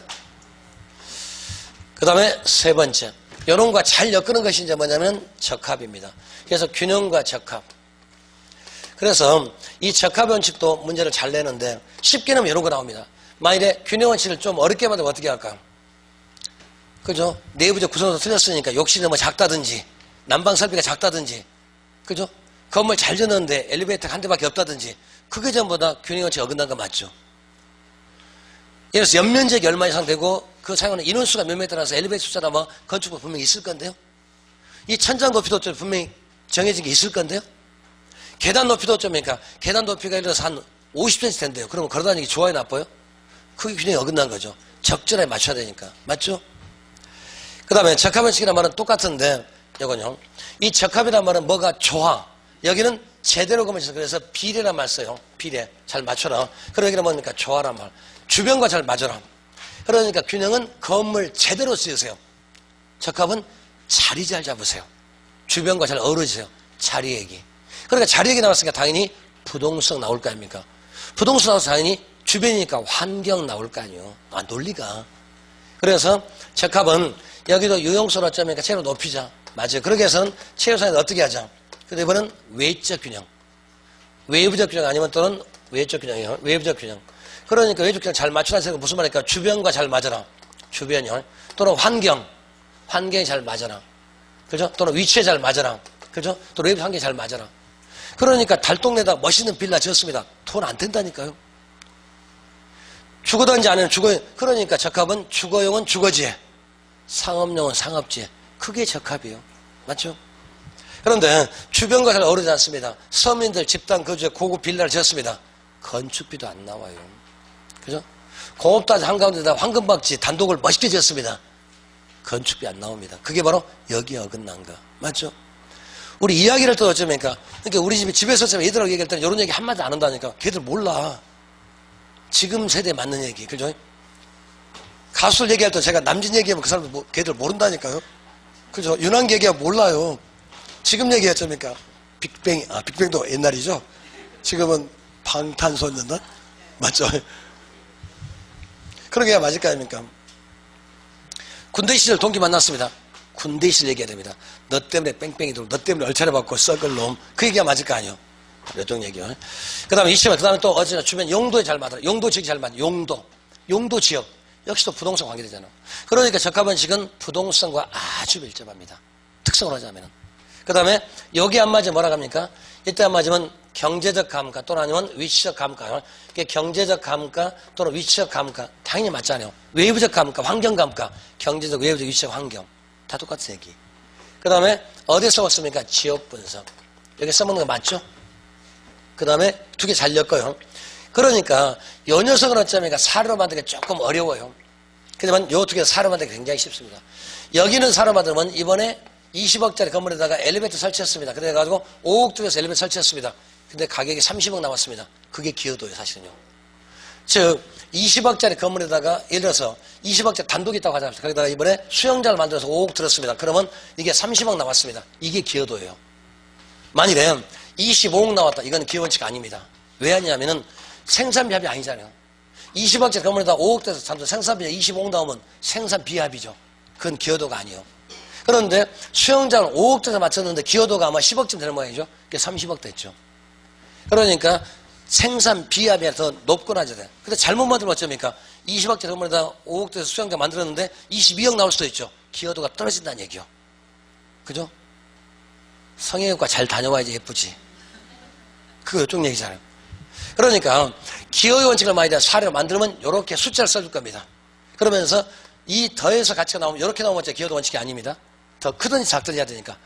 Speaker 1: 그 다음에 세 번째. 요런과 잘 엮는 것이 이제 뭐냐면 적합입니다. 그래서 균형과 적합. 그래서 이 적합 원칙도 문제를 잘 내는데 쉽게 내면 이런 거 나옵니다. 만일에 균형 원칙을 좀 어렵게 만들면 어떻게 할까요? 그죠? 내부적 구성도 틀렸으니까 욕실이 너무 작다든지 난방 설비가 작다든지 그죠? 건물 잘 지었는데 엘리베이터가 한 대밖에 없다든지 그게 전부 다 균형 원칙이 어긋난 거 맞죠? 예를 들어서 연면적이 얼마 이상 되고 그 사용하는 인원수가 몇 명에 따라서 엘리베이터 숫자나 뭐 건축법 분명히 있을 건데요. 이 천장 높이도 좀 분명히 정해진 게 있을 건데요. 계단 높이도 좀그러니까 계단 높이가 예를 들어서 한 50cm 된대요. 그러면 걸어다니기 좋아요, 나빠요? 그게 균형이 어긋난 거죠. 적절하게 맞춰야 되니까. 맞죠? 그 다음에 적합원칙이란 말은 똑같은데 이건요. 이 적합이란 말은 뭐가 좋아. 여기는 제대로 그면서 그래서 비례란 말 써요. 비례. 잘 맞춰라. 그러고 여기는 뭡니까? 좋아란 말. 주변과 잘 맞아라. 그러니까 균형은 건물 제대로 쓰세요. 적합은 자리 잘 잡으세요. 주변과 잘 어우러지세요. 자리 얘기. 그러니까 자리 얘기 나왔으니까 당연히 부동성 나올 거 아닙니까? 부동성 나와서 당연히 주변이니까 환경 나올 거 아니에요. 논리가. 그래서 적합은 여기도 유용성 어쩌니까 체로 높이자. 맞아요. 그렇게 해서는 체류상에서 어떻게 하자. 근데 이번은 외적 균형. 외부적 균형 아니면 또는 외적 균형이요. 외부적 균형. 그러니까 외적 균형 잘 맞추라는 생각은 무슨 말일까? 주변과 잘 맞아라. 주변이요. 또는 환경. 환경이 잘 맞아라. 그죠? 또는 위치에 잘 맞아라. 그죠? 또 외부 환경이 잘 맞아라. 그러니까 달동네에다 멋있는 빌라 지었습니다. 돈 안 된다니까요. 주거든지 아니면 주거, 그러니까 적합은 주거용은 주거지에, 상업용은 상업지에. 그게 적합이에요. 맞죠? 그런데 주변과 잘 어우러지지 않습니다. 서민들 집단 거주에 고급 빌라를 지었습니다. 건축비도 안 나와요. 그죠? 공업단지 한가운데다 황금박지 단독을 멋있게 지었습니다. 건축비 안 나옵니다. 그게 바로 여기에 어긋난 거. 맞죠? 우리 이야기를 또 어쩌니까, 그러니까 우리 집에서 얘들하고 얘기할 때는 이런 얘기 한마디 안 한다니까. 걔들 몰라. 지금 세대에 맞는 얘기. 그죠? 가수를 얘기할 때 제가 남진 얘기하면 그 사람들 걔들 모른다니까요. 그죠? 윤한 얘기하면 몰라요. 지금 얘기했습니까? 빅뱅도 옛날이죠. 지금은 방탄소년단? 맞죠? 그런 게 맞을 거 아닙니까? 군대 시절 동기 만났습니다. 군대 시절 얘기해야 됩니다. 너 때문에 뺑뺑이 돌고, 너 때문에 얼차려 받고 썩을 놈. 그 얘기가 맞을 거 아니에요. 몇종 얘기요. 그 다음에 그 다음에 또 어쩌나 주변 용도에 잘 맞아요. 용도 지역이 잘 맞아요. 용도 지역. 역시 또 부동산 관계되잖아요. 그러니까 적합원칙은 부동산과 아주 밀접합니다. 특성을 하자면은. 그 다음에 여기 안 맞으면 뭐라 합니까? 이때 안 맞으면 경제적 감가 또는 아니면 위치적 감가. 경제적 감가 또는 위치적 감가. 당연히 맞잖아요. 외부적 감가, 환경 감가. 경제적, 외부적, 위치적 환경. 다 똑같은 얘기. 그 다음에 어디에 써봤습니까? 지역 분석. 여기 써먹는 거 맞죠? 그 다음에 두 개 잘 엮어요. 그러니까 요 녀석은 어쩌면 사료로 만들기 조금 어려워요. 그렇지만 요 두 개 사료 만들기 굉장히 쉽습니다. 여기는 사료 만들면 이번에 20억짜리 건물에다가 엘리베이터 설치했습니다. 그래가지고 5억 들여서 엘리베이터 설치했습니다. 근데 가격이 30억 나왔습니다. 그게 기여도예요, 사실은요. 즉 20억짜리 건물에다가 예를 들어서 20억짜리 단독이 있다고 하자. 거기다가 이번에 수영장을 만들어서 5억 들었습니다. 그러면 이게 30억 나왔습니다. 이게 기여도예요. 만일에 25억 나왔다. 이건 기여원칙 아닙니다. 왜 하냐면은 생산비합이 아니잖아요. 20억짜리 건물에다가 5억 돼서 생산비가 25억 나오면 생산비합이죠. 그건 기여도가 아니에요. 그런데 수영장을 5억 돼서 맞췄는데 기여도가 아마 10억쯤 되는 모양이죠. 그게 30억 됐죠. 그러니까 생산 비합이 더 높거나 하죠. 근데 잘못 만들면 어쩌니까 20억짜리 건물에다 5억 돼서 수영장 만들었는데 22억 나올 수도 있죠. 기여도가 떨어진다는 얘기요. 그죠? 성형외과 잘 다녀와야지 예쁘지. 그거 이쪽 얘기잖아요. 그러니까 기여의 원칙을 많이 사례로 만들면 이렇게 숫자를 써줄 겁니다. 그러면서 이 더해서 가치가 나오면 이렇게 나오면 기여도 원칙이 아닙니다. 더 크든지 작든지 해야 되니까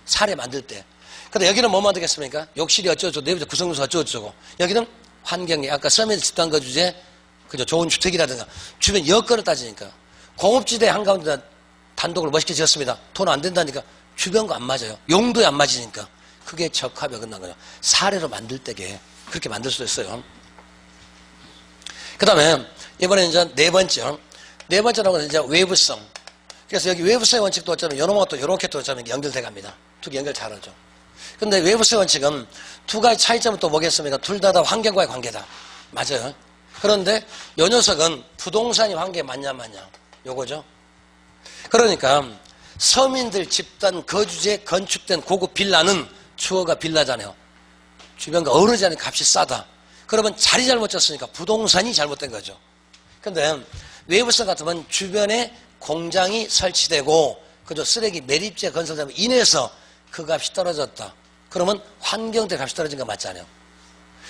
Speaker 1: 사례 만들 때. 근데 여기는 뭐 만들겠습니까? 욕실이 어쩌고저쩌고, 내부적 구성요소 어쩌고저쩌고. 여기는 환경이, 아까 서민의 집단거 주제, 그죠? 좋은 주택이라든가, 주변 여건을 따지니까. 공업지대 한가운데 단독을 멋있게 지었습니다. 돈 안 된다니까. 주변과 안 맞아요. 용도에 안 맞으니까. 그게 적합에 어긋난 거죠. 사례로 만들 때게 그렇게 만들 수 있어요. 그 다음에, 이번에 이제 네 번째라고 이제 외부성. 그래서 여기 외부성의 원칙도 어쩌면 이런 것도 이렇게 또 어쩌면 연결돼 갑니다. 두 개 연결 잘하죠. 근데 외부성 원칙은 두 가지 차이점은 또 뭐겠습니까? 둘 다 환경과의 관계다. 맞아요. 그런데 요 녀석은 부동산이 관계에 맞냐 안 맞냐. 요거죠. 그러니까 서민들 집단 거주지에 건축된 고급 빌라는 주어가 빌라잖아요. 주변과 어우러지지 않은 값이 싸다. 그러면 자리 잘못 졌으니까 부동산이 잘못된 거죠. 근데 외부성 같으면 주변에 공장이 설치되고 그저 쓰레기 매립지에 건설되면 인해서 그 값이 떨어졌다. 그러면 환경대 값이 떨어진 거 맞잖아요.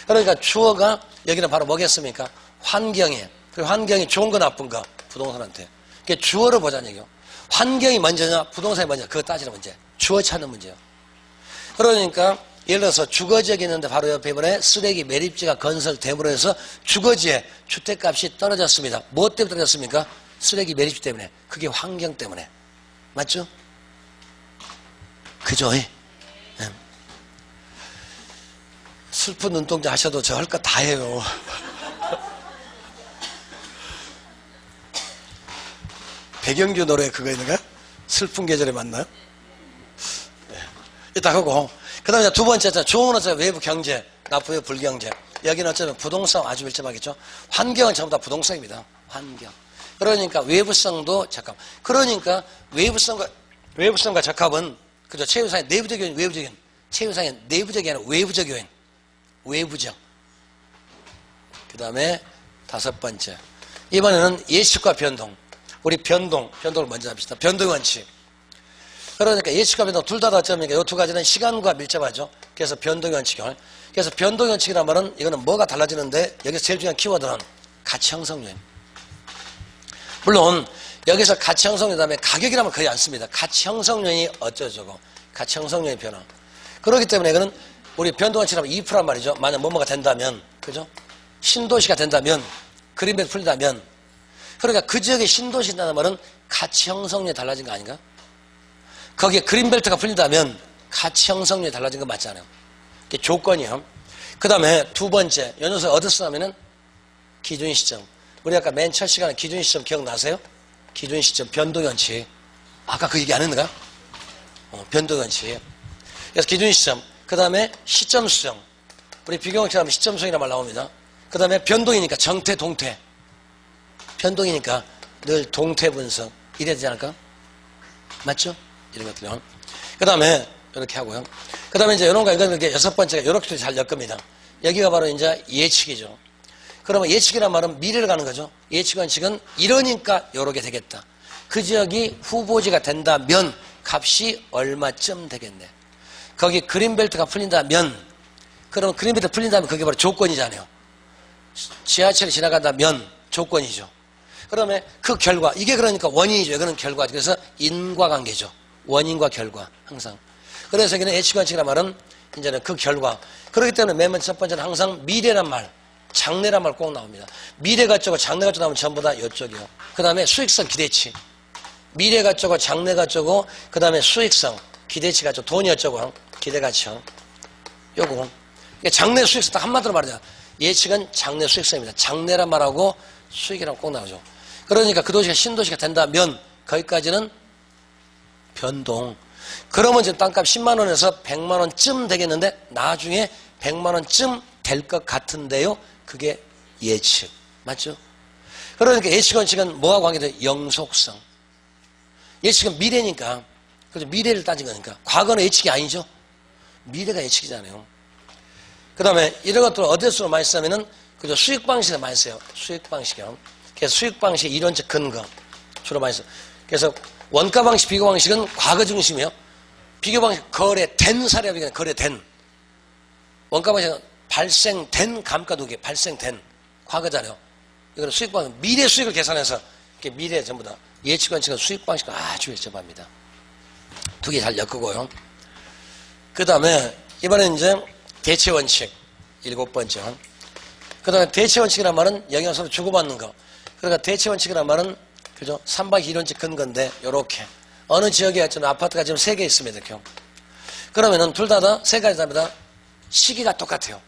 Speaker 1: 그러니까 주어가 여기는 바로 뭐겠습니까? 환경에. 그리고 환경이 좋은 거 나쁜 거 부동산한테. 그러니까 주어를 보자는 얘기요. 환경이 먼저냐 부동산이 먼저냐 그거 따지는 문제. 주어 찾는 문제예요. 그러니까 예를 들어서 주거지역이 있는데 바로 옆에 이번에 쓰레기 매립지가 건설됨으로 해서 주거지에 주택값이 떨어졌습니다. 무엇 때문에 떨어졌습니까? 쓰레기 매립지 때문에. 그게 환경 때문에. 맞죠? 그죠? 네. 슬픈 눈동자 하셔도 저 할 거 다 해요. 백영규 노래 그거 있는가요? 슬픈 계절에 만나요? 네. 이따 하고. 그 다음에 두 번째, 좋은 어쩌면 외부 경제, 나쁘요 불경제. 여기는 어쩌면 부동산 아주 밀접하겠죠? 환경은 전부 다 부동산입니다. 환경. 그러니까 외부성도 적합. 그러니까 외부성과 적합은 그죠? 최우상의 내부적 요인, 외부적 요인. 최우상의 내부적이 아니라 외부적 요인. 외부적. 그 다음에 다섯 번째. 이번에는 예측과 변동. 우리 변동을 먼저 합시다. 변동의 원칙. 그러니까 예측과 변동 둘 다 어쩌니까 이 두 가지는 시간과 밀접하죠. 그래서 변동의 원칙을. 그래서 변동의 원칙이란 말은 이거는 뭐가 달라지는데 여기서 제일 중요한 키워드는 가치 형성 요인. 물론 여기서 가치 형성 요인 다음에 가격이라면 거의 안 씁니다. 가치 형성 요인이 어쩌저고. 가치 형성 요인 변화. 그렇기 때문에 이거는 우리 변동 원칙이라면 2%란 말이죠. 만약 뭐뭐가 된다면, 그죠? 신도시가 된다면 그린벨트 풀린다면, 그러니까 그 지역에 신도시 있다는 말은 가치 형성률이 달라진 거 아닌가? 거기에 그린벨트가 풀린다면 가치 형성률이 달라진 거 맞잖아요. 그게 조건이요. 그 다음에 두 번째, 이 녀석 어디서 쓰냐면은 기준 시점. 우리 아까 맨 첫 시간에 기준 시점 기억나세요? 기준 시점 변동연치. 아까 그 얘기 안 했는가? 변동연치. 그래서 기준 시점. 그 다음에 시점 수정. 우리 비교형체 하면 시점 수정이라는 말 나옵니다. 그 다음에 변동이니까 정태, 동태. 변동이니까 늘 동태 분석. 이래야 되지 않을까? 맞죠? 이런 것들요. 그 다음에 이렇게 하고요. 그 다음에 이제 이런 거, 이게 여섯 번째가 이렇게 잘 엮습니다. 여기가 바로 이제 예측이죠. 그러면 예측이란 말은 미래를 가는 거죠. 예측 원칙은 이러니까 이렇게 되겠다. 그 지역이 후보지가 된다면 값이 얼마쯤 되겠네. 거기 그린벨트가 풀린다면, 그러면 그린벨트 풀린다면 그게 바로 조건이잖아요. 지하철이 지나간다면 조건이죠. 그러면 그 결과, 이게 그러니까 원인이죠. 이거는 결과죠. 그래서 인과관계죠. 원인과 결과, 항상. 그래서 여기는 예측 원칙이란 말은 이제는 그 결과. 그렇기 때문에 맨 첫 번째는 항상 미래란 말, 장래란 말 꼭 나옵니다. 미래가 쪼고 장래가 쪼고 나오면 전부 다 이쪽이요. 그 다음에 수익성 기대치. 미래가 쪼고 장래가 쪼고 그 다음에 수익성 기대치가 쪼고 돈이 어쩌고 기대가치요. 요거. 장래 수익성 딱 한마디로 말하자. 예측은 장래 수익성입니다. 장래란 말하고 수익이라고 꼭 나오죠. 그러니까 그 도시가 신도시가 된다면 거기까지는 변동. 그러면 지금 땅값 10만 원에서 100만 원쯤 되겠는데 나중에 100만 원쯤 될 것 같은데요. 그게 예측. 맞죠? 그러니까 예측 원칙은 뭐하고 관계돼요? 영속성. 예측은 미래니까. 그래서 미래를 따진 거니까. 과거는 예측이 아니죠. 미래가 예측이잖아요. 그 다음에 이런 것들을 어디서 많이 쓰냐면은 그죠? 수익 방식에 많이 써요. 수익 방식이요. 그래서 수익 방식의 이론적 근거 주로 많이 써요. 그래서 원가 방식, 비교 방식은 과거 중심이요. 비교 방식 거래된 사례가 비교는 거래된. 원가 방식은 발생된 감가 두기, 발생된 과거잖아요. 이거는 수익 방식, 미래 수익을 계산해서 미래 전부 다 예측 원칙은 수익 방식과 아주 일정합니다. 두 개 잘 엮고요. 그 다음에 이번엔 이제 대체 원칙 7번째. 그 다음에 대체 원칙이란 말은 영향서로 주고받는 거. 그러니까 대체 원칙이란 말은 그죠? 3박 이론적 근거인데 요렇게 어느 지역에 좀 아파트가 지금 3개 있습니다. 이렇게. 그러면은 둘 다 세 가지 답니다. 시기가 똑같아요.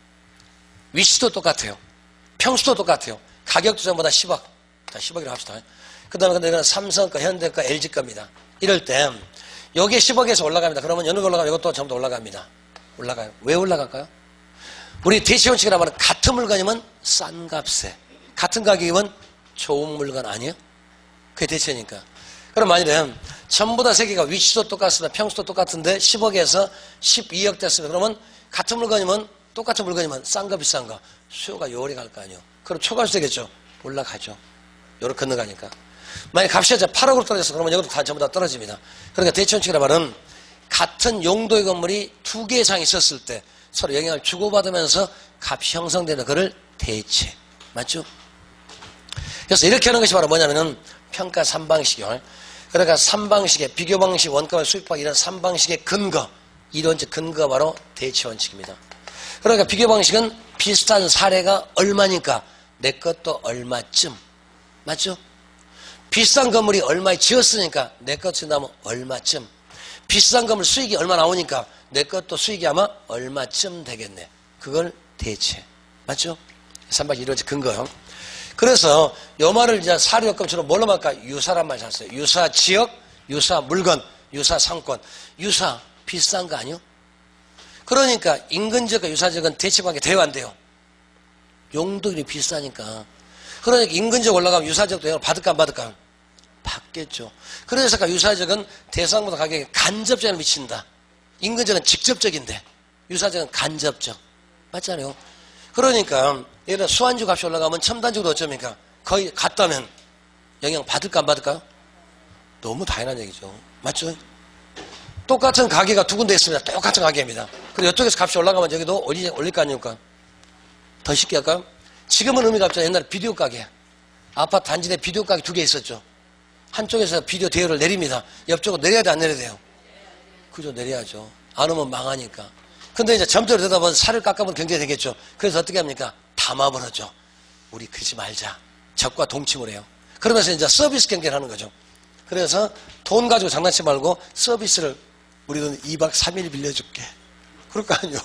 Speaker 1: 위치도 똑같아요. 평수도 똑같아요. 가격도 전부 다 10억. 자, 10억이라고 합시다. 그 다음에 근데 이거는 삼성거, 현대거, LG거입니다. 이럴 때 여기에 10억에서 올라갑니다. 그러면 어느 거 올라가면 이것도 전부 다 올라갑니다. 올라가요. 왜 올라갈까요? 우리 대체 원칙이라는 말은 같은 물건이면 싼 값에 같은 가격이면 좋은 물건 아니에요? 그게 대체니까. 그럼 만일에 전부 다 세 개가 위치도 똑같습니다. 평수도 똑같은데 10억에서 12억 됐습니다. 그러면 같은 물건이면 똑같은 물건이면 싼 거 비싼 거 수요가 요리 갈 거 아니에요. 그럼 초과수 되겠죠. 올라가죠. 요렇게 건너가니까. 만약 값이 8억으로 떨어졌어. 그러면 이것도 다 전부 다 떨어집니다. 그러니까 대체 원칙이라는 말은 같은 용도의 건물이 2개 이상 있었을 때 서로 영향을 주고받으면서 값이 형성되는 거를 대체. 맞죠? 그래서 이렇게 하는 것이 바로 뭐냐면은 평가 3방식이요. 그러니까 3방식의 비교 방식, 원가와 수익 방식 이런 3방식의 근거, 이론적 근거가 바로 대체 원칙입니다. 그러니까 비교 방식은 비슷한 사례가 얼마니까 내 것도 얼마쯤. 맞죠? 비싼 건물이 얼마에 지었으니까 내 것 지나면 얼마쯤. 비싼 건물 수익이 얼마 나오니까 내 것도 수익이 아마 얼마쯤 되겠네. 그걸 대체. 맞죠? 3박 이론적 근거요. 그래서 요 말을 이제 사료요금처럼 뭘로 말까? 유사란 말 샀어요. 유사 지역, 유사 물건, 유사 상권. 유사 비싼 거 아니요? 그러니까 인근 지역과 유사 지역은 대체관계 돼요, 안 돼요? 용도들이 비싸니까. 그러니까 인근 지역 올라가면 유사 지역도 영향을 받을까 안 받을까? 받겠죠. 그래서 유사 지역은 대상보다 가격에 간접적으로 영향을 미친다. 인근 지역은 직접적인데 유사 지역은 간접적. 맞잖아요. 그러니까 예를 들어 수완주 값이 올라가면 첨단주도 어쩌니까 거의 같다면 영향 받을까 안 받을까요? 너무 당연한 얘기죠. 맞죠? 똑같은 가게가 두 군데 있습니다. 똑같은 가게입니다. 그리고 이쪽에서 값이 올라가면 여기도 올릴까 아닙니까? 더 쉽게 할까요? 지금은 의미가 없죠. 옛날에 비디오 가게. 아파트 단지 내 비디오 가게 2개 있었죠. 한쪽에서 비디오 대여를 내립니다. 옆쪽으로 내려야 돼, 안 내려야 돼요? 그죠, 내려야죠. 안 오면 망하니까. 근데 이제 점토를 되다 보면 살을 깎아보면 경제가 되겠죠. 그래서 어떻게 합니까? 담아버렸죠. 우리 그러지 말자. 적과 동침을 해요. 그러면서 이제 서비스 경쟁을 하는 거죠. 그래서 돈 가지고 장난치지 말고 서비스를 우리는 2박 3일 빌려줄게. 그럴 거 아니에요.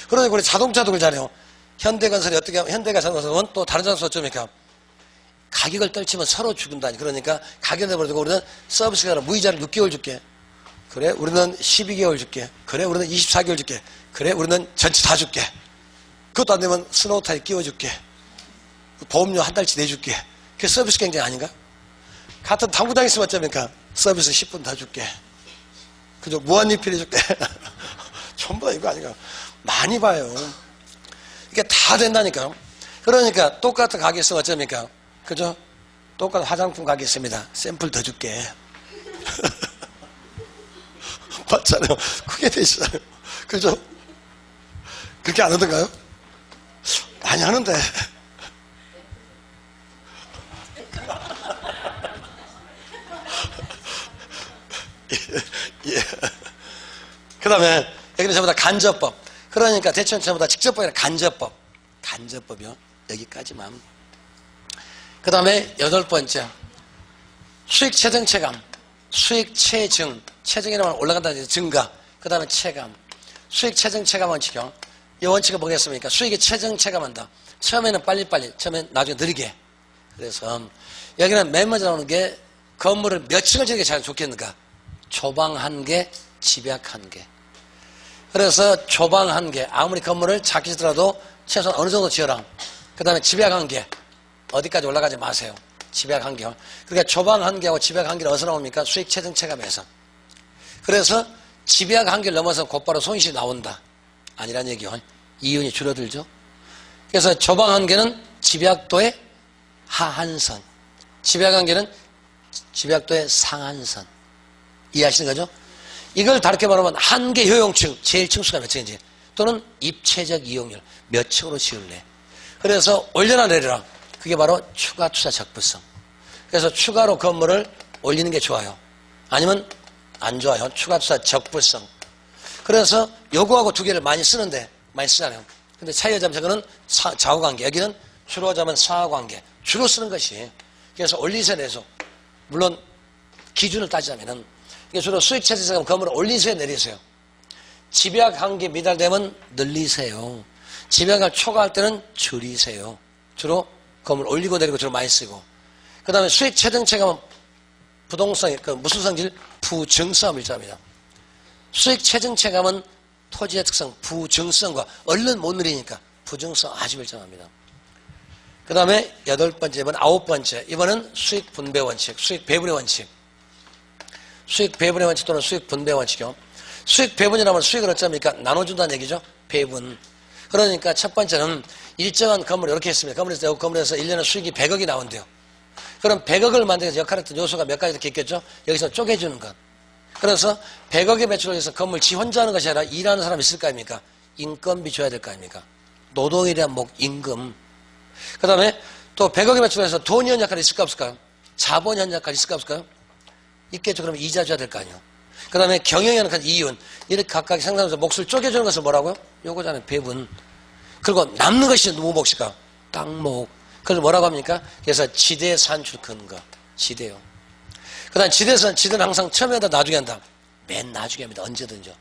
Speaker 1: 그러니까 우리 자동차도 그러잖아요. 현대건설이 어떻게 하면, 현대건설은 또 다른 장소 어쩌니까 가격을 떨치면 서로 죽는다니. 그러니까 가격을 내버리고 우리는 서비스가 아니라 무이자를 6개월 줄게. 그래, 우리는 12개월 줄게. 그래, 우리는 24개월 줄게. 그래, 우리는 전체 다 줄게. 그것도 안 되면 스노우 타일 끼워줄게. 보험료 한 달치 내줄게. 그게 서비스 경쟁 아닌가? 같은 당구장 있으면 어쩌니까 서비스 10분 더 줄게. 그죠? 무한리필 해줄게. 전부 다 이거 아닌가? 많이 봐요. 이게 다 된다니까. 그러니까 똑같은 가게 있으면 어쩌니까. 그죠? 똑같은 화장품 가게 있습니다. 샘플 더 줄게. 맞잖아요. 그게 되시잖아요. 그죠? 그렇게 안 하던가요? 많이 하는데. 예. 그 다음에 여기는 전부 다 간접법. 그러니까 대체는 전부 다 직접법이 아니라 간접법. 간접법이요. 여기까지만. 그 다음에 8번째. 수익 체증 체감. 수익 체증. 체증이라면 올라간다는 증가. 그 다음에 체감. 수익 체증 체감 원칙이요. 이 원칙은 뭐겠습니까? 수익이 체증 체감한다. 처음에는 빨리빨리, 처음엔 나중에 느리게. 그래서 여기는 맨 먼저 나오는 게 건물을 몇 층을 지는 게 잘 좋겠는가? 조방 1개, 집약 1개. 그래서 조방 1개, 아무리 건물을 작게 짓더라도 최소한 어느 정도 지어라. 그 다음에 집약 1개. 어디까지 올라가지 마세요. 집약 1개요. 그러니까 조방 1개하고 집약 1개는 어디서 나옵니까? 수익 체증 체감에서. 그래서 집약 1개를 넘어서 곧바로 손실이 나온다. 아니란 얘기요. 이윤이 줄어들죠. 그래서 조방 1개는 집약도의 하한선, 집약 1개는 집약도의 상한선. 이해하시는 거죠? 이걸 다르게 말하면 한계 효용층, 제일 층수가 몇 층인지, 또는 입체적 이용률, 몇 층으로 지을래. 그래서 올려라 내려라. 그게 바로 추가 투자 적부성. 그래서 추가로 건물을 올리는 게 좋아요. 아니면 안 좋아요. 추가 투자 적부성. 그래서 요거하고 두 개를 많이 쓰는데, 많이 쓰잖아요. 근데 차이가 점차는 좌우관계, 여기는 주로 하자면 상하관계. 주로 쓰는 것이. 그래서 올리세 내소. 물론 기준을 따지자면은 이게 주로 수익 체증 건물을 올리세요, 내리세요. 집약 1개 미달되면 늘리세요. 집약을 초과할 때는 줄이세요. 주로 건물 올리고 내리고 주로 많이 쓰고. 그 다음에 수익 체증 체감은 부동산, 무슨 성질? 부증성 밀접합니다. 수익 체증 체감은 토지의 특성, 부증성과 얼른 못 누리니까 부증성 아주 밀접합니다. 그 다음에 8번째, 이번 9번째. 이번은 수익 분배 원칙, 수익 배분의 원칙. 수익 배분의 원칙 또는 수익 분배 원칙이요. 수익 배분이라면 수익을 어쩌니까 나눠준다는 얘기죠. 배분. 그러니까 첫 번째는 일정한 건물을 이렇게 했습니다. 건물에서 1년에 수익이 100억이 나온대요. 그럼 100억을 만들기 위해서 역할했던 요소가 몇 가지 이렇게 있겠죠. 여기서 쪼개주는 것. 그래서 100억의 매출을 위해서 건물 지 혼자 하는 것이 아니라 일하는 사람이 있을 거 아닙니까? 인건비 줘야 될 거 아닙니까? 노동에 대한 임금. 그 다음에 또 100억의 매출을 위해서 돈 현 역할이 있을까 없을까요? 자본 현 역할이 있을까 없을까요? 있겠죠. 그러면 이자 줘야 될 거 아니에요. 그 다음에 경영에는 이윤. 이렇게 각각 생산하면서 몫을 쪼개주는 것을 뭐라고요? 요거잖아요. 배분. 그리고 남는 것이 누구 몫일까? 땅목. 그걸 뭐라고 합니까? 그래서 지대 산출 근거. 지대요. 그 다음에 지대는 항상 처음에 한다, 나중에 한다. 맨 나중에 합니다. 언제든지.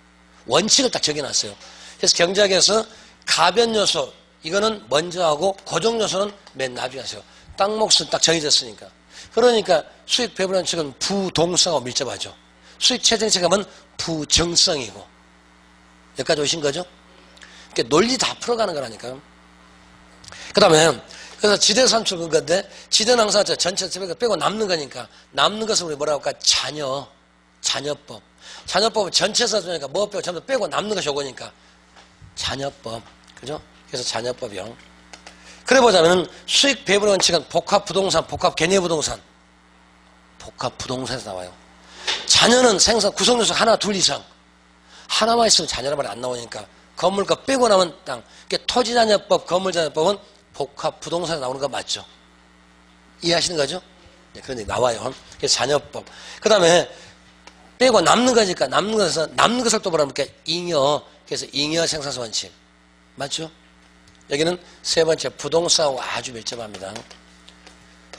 Speaker 1: 원칙을 딱 정해놨어요. 그래서 경제학에서 가변 요소, 이거는 먼저 하고 고정 요소는 맨 나중에 하세요. 땅 몫은 딱 정해졌으니까. 그러니까 수익 배분 원칙은 부동성하고 밀접하죠. 수익 체증 체감은 부정성이고. 여기까지 오신 거죠? 그러니까 논리 다 풀어가는 거라니까요. 그 다음에 그래서 지대 산출 그건데 지대는 항상 전체 빼고 남는 거니까 남는 것을 우리 뭐라고 할까? 자녀법. 자녀법은 전체에서 주니까 뭐 빼고 전부 빼고 남는 것이 오니까 자녀법. 그죠? 그래서 자녀법이요. 그래 보자면 수익 배분 원칙은 복합 부동산, 복합 개념 부동산. 복합 부동산에서 나와요. 자녀는 생산 구성 요소 하나, 둘 이상. 하나만 있으면 자녀란 말이 안 나오니까 건물값 빼고 나면 땅. 그러니까 토지자녀법, 건물자녀법은 복합 부동산에 나오는 거 맞죠? 이해하시는 거죠? 네, 그런 얘기 나와요. 그래서 자녀법. 그 다음에 빼고 남는 거니까 남는 것을 또 뭐랍니까? 잉여. 그래서 잉여 생산성 원칙. 맞죠? 여기는 세 번째 부동산하고 아주 밀접합니다.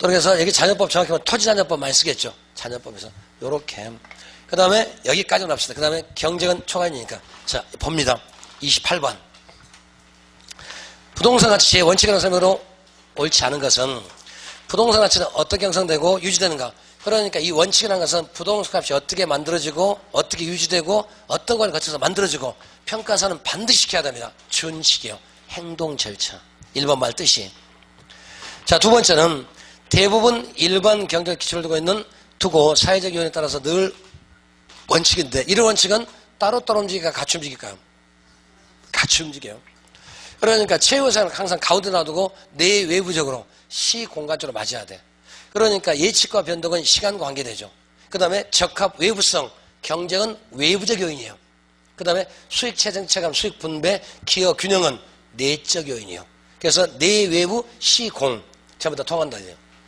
Speaker 1: 또 그래서 여기 잔여법 정확히 보면 토지잔여법 많이 쓰겠죠. 잔여법에서. 요렇게. 그 다음에 여기까지는 합시다. 그 다음에 경쟁은 초과이니까. 자, 봅니다. 28번. 부동산 가치의 원칙이라는 설명으로 옳지 않은 것은 부동산 가치는 어떻게 형성되고 유지되는가. 그러니까 이 원칙이라는 것은 부동산 값이 어떻게 만들어지고 어떻게 유지되고 어떤 과정을 거쳐서 만들어지고 평가사는 반드시 지켜야 됩니다. 준칙이요. 행동 절차. 1번 말 뜻이. 자, 두 번째는 대부분 일반 경제적 기초를 두고 사회적 요인에 따라서 늘 원칙인데 이런 원칙은 따로따로 움직일까 같이 움직일까요? 같이 움직여요. 그러니까 최우선은 항상 가운데 놔두고 내외부적으로 시공간적으로 맞아야 돼. 그러니까 예측과 변동은 시간과 관계되죠. 그 다음에 적합 외부성, 경쟁은 외부적 요인이에요. 그 다음에 수익 체증 체감, 수익 분배, 기여 균형은 내적 요인이에요. 그래서 내외부 시공 전부 다 통한다.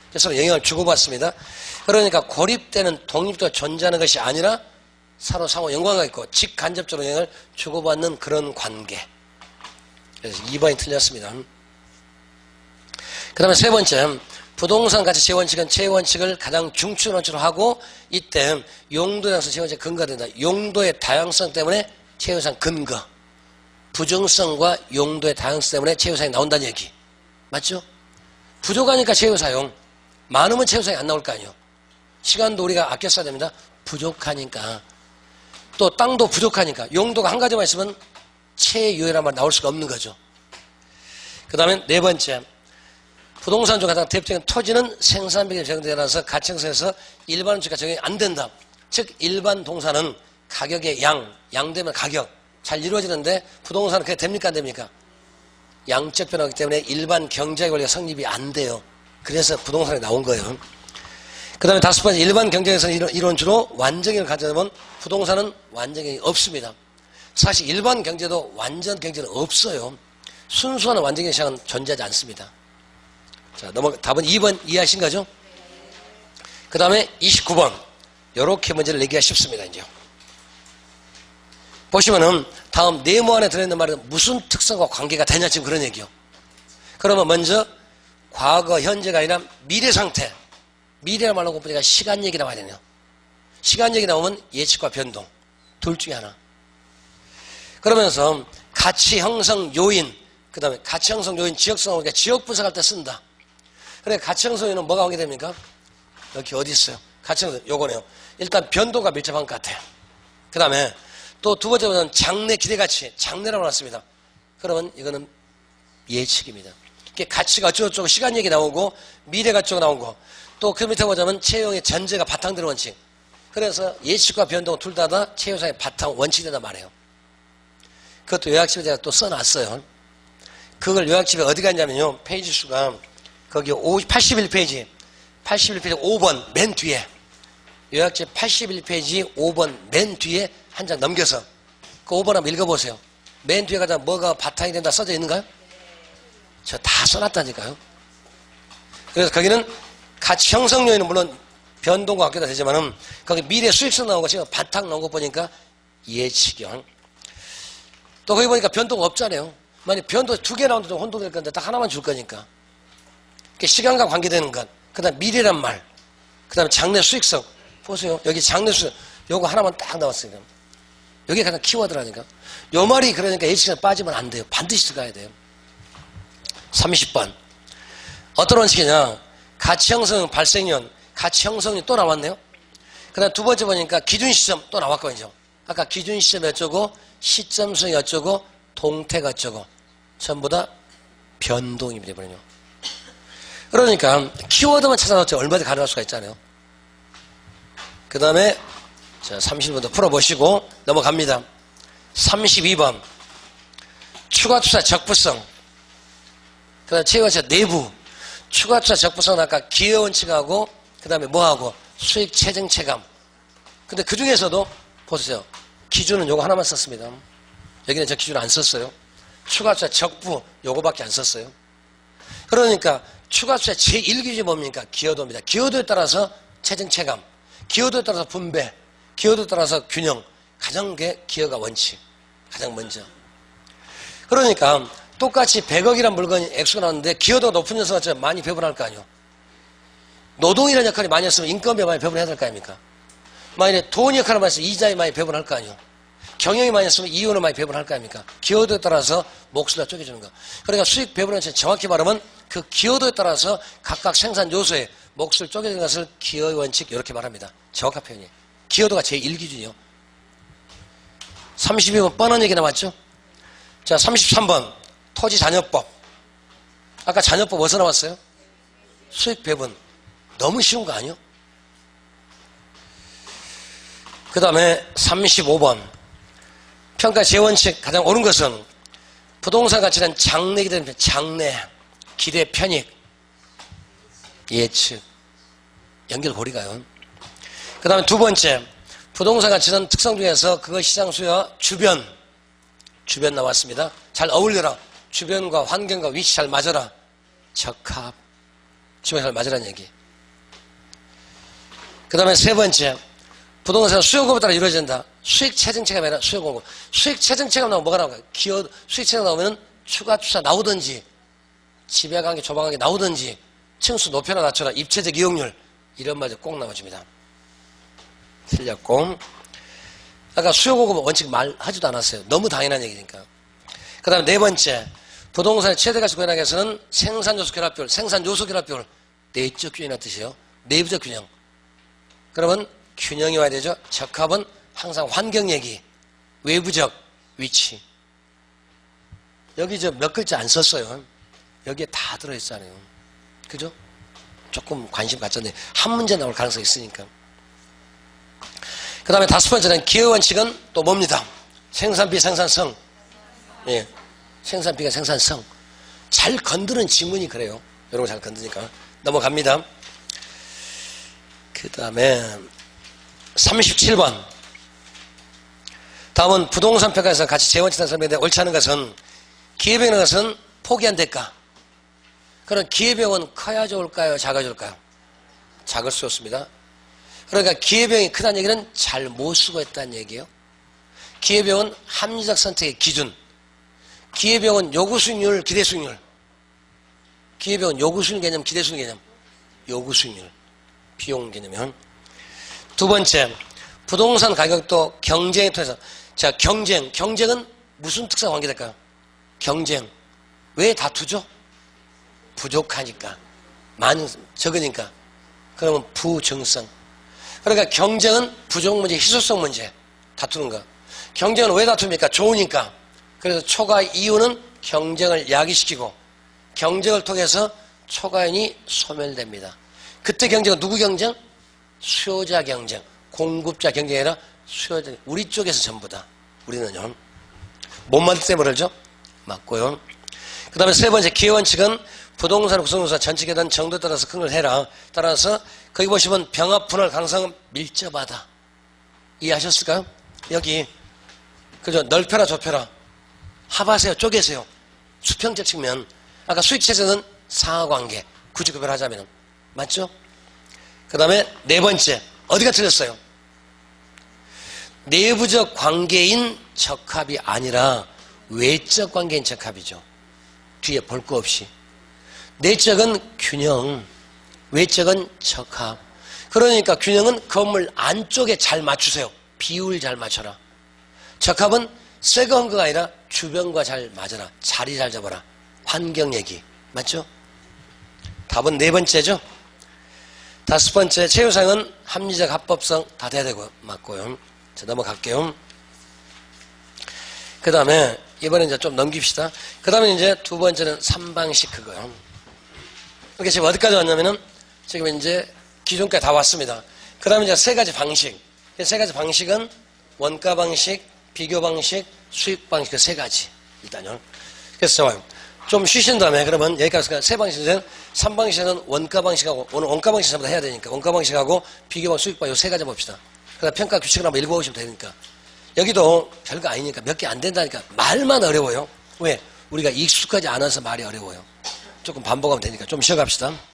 Speaker 1: 그래서 영향을 주고받습니다. 그러니까 고립되는 독립도 존재하는 것이 아니라 서로 상호 연관가 있고 직간접적으로 영향을 주고받는 그런 관계. 그래서 2번이 틀렸습니다. 그 다음에 세 번째, 부동산 가치 제원칙은 제원칙을 가장 중추 원칙으로 하고 이때 용도에 따라서 제원칙이 근거가 된다. 용도의 다양성 때문에 최우선 근거. 부정성과 용도의 다양성 때문에 최우선이 나온다는 얘기. 맞죠? 부족하니까 최우사용. 많으면 최우선이 안 나올 거 아니에요. 시간도 우리가 아껴 써야 됩니다. 부족하니까. 또 땅도 부족하니까. 용도가 한 가지만 있으면 최유일한 말 나올 수가 없는 거죠. 그 다음에 네 번째. 부동산 중 가장 대표적인 토지는 생산비에 적용되어서 가치형성에서 일반 주가 적용이 안 된다. 즉 일반 동산은 가격의 양되면 가격 잘 이루어지는데 부동산은 그게 됩니까 안 됩니까? 양적 변화이기 때문에 일반 경제의 원리가 성립이 안 돼요. 그래서 부동산이 나온 거예요. 그 다음에 다섯 번째, 일반 경쟁에서는 이론주로 완전경을 가져오면 부동산은 완전경이 없습니다. 사실 일반 경제도 완전 경제는 없어요. 순수한 완전경 시장은 존재하지 않습니다. 자, 답은 2번 이해하신 거죠? 그 다음에 29번. 요렇게 문제를 내기가 쉽습니다, 이제. 보시면은 다음 네모 안에 들어있는 말은 무슨 특성과 관계가 되냐 지금 그런 얘기요. 그러면 먼저 과거 현재가 아니라 미래 상태. 미래를 말하고 보니까 시간 얘기 나와야 되네요. 시간 얘기 나오면 예측과 변동. 둘 중에 하나. 그러면서 가치 형성 요인, 그 다음에 가치 형성 요인 지역성, 그러니까 지역 분석할 때 쓴다. 그래, 가치 형성 요인은 뭐가 관계됩니까? 여기 어디 있어요? 가치 형성, 요거네요. 일단 변도가 밀접한 것 같아요. 그 다음에 또 두 번째는 장래 기대가치, 장래라고 놨습니다. 그러면 이거는 예측입니다. 이게 가치가 어쩌고저쩌고 시간 얘기 나오고 미래가 어쩌고 나오고 또 그 밑에 보자면 채용의 전제가 바탕되는 원칙. 그래서 예측과 변동 둘 다 채용상의 바탕 원칙이 된단 말이에요. 그것도 요약집에 제가 또 써놨어요. 그걸 요약집에 어디 갔냐면요. 페이지 수가 거기 81페이지 5번 맨 뒤에 요약집 81페이지 5번 맨 뒤에 한 장 넘겨서 그 5번 한번 읽어보세요. 맨 뒤에 가자 뭐가 바탕이 된다 써져 있는가요? 저 다 써놨다니까요. 그래서 거기는 가치 형성 요인은 물론 변동과 관계가 되지만은 거기 미래 수익성 나온 거 지금 바탕 나온 거 보니까 예측형. 또 거기 보니까 변동 없잖아요. 만약 변동 두 개 나온다도 혼동될 건데 딱 하나만 줄 거니까. 시간과 관계되는 것. 그 다음 미래란 말. 그 다음에 장래 수익성. 보세요. 여기 장래 수익성. 요거 하나만 딱 나왔어요. 여기 가장 키워드라니까. 요 말이 그러니까 예측에 빠지면 안 돼요. 반드시 들어가야 돼요. 30번. 어떤 원칙이냐. 가치 형성 발생연. 가치 형성이 또 나왔네요. 그 다음 두 번째 보니까 기준 시점 또 나왔거든요. 아까 기준 시점이 어쩌고 시점성이 어쩌고 동태가 어쩌고 전부 다 변동이 되버리네요. 그러니까 키워드만 찾아서 얼마든지 가능할 수가 있잖아요. 그 다음에 자 30번도 풀어보시고 넘어갑니다. 32번 추가투자 적부성. 그 다음에 최우선 내부 추가투자 적부성은 아까 기여원칙하고 그 다음에 뭐하고 수익 체증 체감. 근데 그 중에서도 보세요. 기준은 요거 하나만 썼습니다. 여기는 저 기준 안 썼어요. 추가투자 적부 요거밖에 안 썼어요. 그러니까 추가투자 제1기준이 뭡니까? 기여도입니다. 기여도에 따라서 체증 체감, 기여도에 따라서 분배, 기여도에 따라서 균형. 가장 게 기여가 원칙. 가장 먼저. 그러니까 똑같이 100억이란 물건이 액수가 나왔는데 기여도가 높은 녀석은 많이 배분할 거 아니에요. 노동이라는 역할이 많이 했으면 인건비가 많이 배분해야 될 거 아닙니까? 만약에 돈 역할을 많이 했으면 이자에 많이 배분할 거 아니에요. 경영이 많이 했으면 이윤을 많이 배분할 거 아닙니까? 기여도에 따라서 몫을 다 쪼개주는 거. 그러니까 수익 배분은 정확히 말하면 그 기여도에 따라서 각각 생산 요소에 몫을 쪼개주는 것을 기여의 원칙 이렇게 말합니다. 정확한 표현이에요. 기여도가 제1기준이요. 32번 뻔한 얘기 나왔죠? 자, 33번 토지잔여법. 아까 잔여법 어디서 나왔어요? 수익 배분. 너무 쉬운 거 아니요? 그 다음에 35번 평가 제원칙 가장 옳은 것은 부동산 가치는 장래이기 때문에 장래, 기대, 편익, 예측, 연결고리가요. 그 다음에 두 번째 부동산 가치는 특성 중에서 그거 시장 수요와 주변 나왔습니다. 잘 어울려라. 주변과 환경과 위치 잘 맞아라. 적합. 주변 잘 맞으라는 얘기. 그 다음에 세 번째 부동산 수요 공급에 따라 이루어진다. 수익 체증 체감이 아니라 수요 공급. 수익 체증 체감 나오면 뭐가 나올까요? 수익 체증 나오면 추가 투자 나오든지 지배관계 조방관계 나오든지 층수 높여라 낮춰라 입체적 이용률 이런 말이 꼭 나와줍니다. 틀렸고 아까 수요 공급 원칙 말하지도 않았어요. 너무 당연한 얘기니까. 그 다음에 네 번째 부동산의 최대가치 구현하기 위해서는 생산요소 결합비율 생산요소 결합비율 내적 균형이라는 뜻이에요. 내부적 균형. 그러면 균형이 와야 되죠. 적합은 항상 환경 얘기, 외부적 위치. 여기 저 몇 글자 안 썼어요. 여기에 다 들어있잖아요. 그죠? 조금 관심 갖췄는데 한 문제 나올 가능성이 있으니까. 그 다음에 다섯 번째는 기여 원칙은 또 뭡니다? 생산비, 생산성. 예, 생산비가 생산성. 잘 건드는 지문이 그래요. 여러분 잘 건드니까. 넘어갑니다. 그 다음에 37번 다음은 부동산 평가에서 가치 재원칙상 설명인데 옳지 않은 것은 기회비용이라는 것은 포기한 대가. 그럼 기회비용은 커야 좋을까요? 작아 좋을까요? 작을 수 없습니다. 그러니까 기회비용이 크다는 얘기는 잘 못 수고했다는 얘기예요. 기회비용은 합리적 선택의 기준. 기회비용은 요구수익률, 기대수익률. 기회비용은 요구수익률 개념, 기대수익률 개념. 요구수익률, 비용 개념이요. 두 번째, 부동산 가격도 경쟁에 통해서. 자, 경쟁은 무슨 특성 관계될까요? 경쟁. 왜 다투죠? 부족하니까. 적으니까. 그러면 부정성. 그러니까 경쟁은 부족 문제, 희소성 문제. 다투는 거. 경쟁은 왜 다툽니까? 좋으니까. 그래서 초과 이유는 경쟁을 야기시키고 경쟁을 통해서 초과인이 소멸됩니다. 그때 경쟁은 누구 경쟁? 수요자 경쟁. 공급자 경쟁이 아니라 수요자. 우리 쪽에서 전부 다. 우리는요. 못 만들 때 뭐라죠? 맞고요. 그 다음에 세 번째 기회원칙은 부동산 구성요소 전체 계단 정도에 따라서 큰 걸 해라. 따라서 거기 보시면 병합 분할 가능성은 밀접하다. 이해하셨을까요? 여기 그죠? 넓혀라 좁혀라. 합하세요 쪼개세요. 수평적 측면. 아까 수익체제는 상하관계. 굳이 구별하자면 맞죠? 그 다음에 네 번째 어디가 틀렸어요? 내부적 관계인 적합이 아니라 외적 관계인 적합이죠. 뒤에 볼 거 없이. 내적은 균형, 외적은 적합. 그러니까 균형은 건물 안쪽에 잘 맞추세요. 비율 잘 맞춰라. 적합은 새거 한 거가 아니라 주변과 잘 맞아라. 자리 잘 잡아라. 환경 얘기. 맞죠? 답은 네 번째죠. 다섯 번째 채용사항은 합리적 합법성 다 돼야 되고 맞고요. 자, 넘어갈게요. 그 다음에 이번에 이제 좀 넘깁시다. 그 다음에 이제 두 번째는 3방식 그거요. 이렇게 지금 어디까지 왔냐면은 지금 이제 기존까지 다 왔습니다. 그 다음에 이제 세 가지 방식. 세 가지 방식은 원가 방식, 비교 방식, 수익 방식 그 세 가지. 일단요. 그래서 좋아요. 좀 쉬신 다음에 그러면 여기까지 세 방식은 3방식은 원가 방식하고 오늘 원가 방식 전부 다 해야 되니까 원가 방식하고 비교 방식, 수익 방식 세 가지 봅시다. 그다음 평가 규칙을 한번 읽어보시면 되니까. 여기도 별거 아니니까 몇 개 안 된다니까 말만 어려워요. 왜? 우리가 익숙하지 않아서 말이 어려워요. 조금 반복하면 되니까 좀 쉬어갑시다.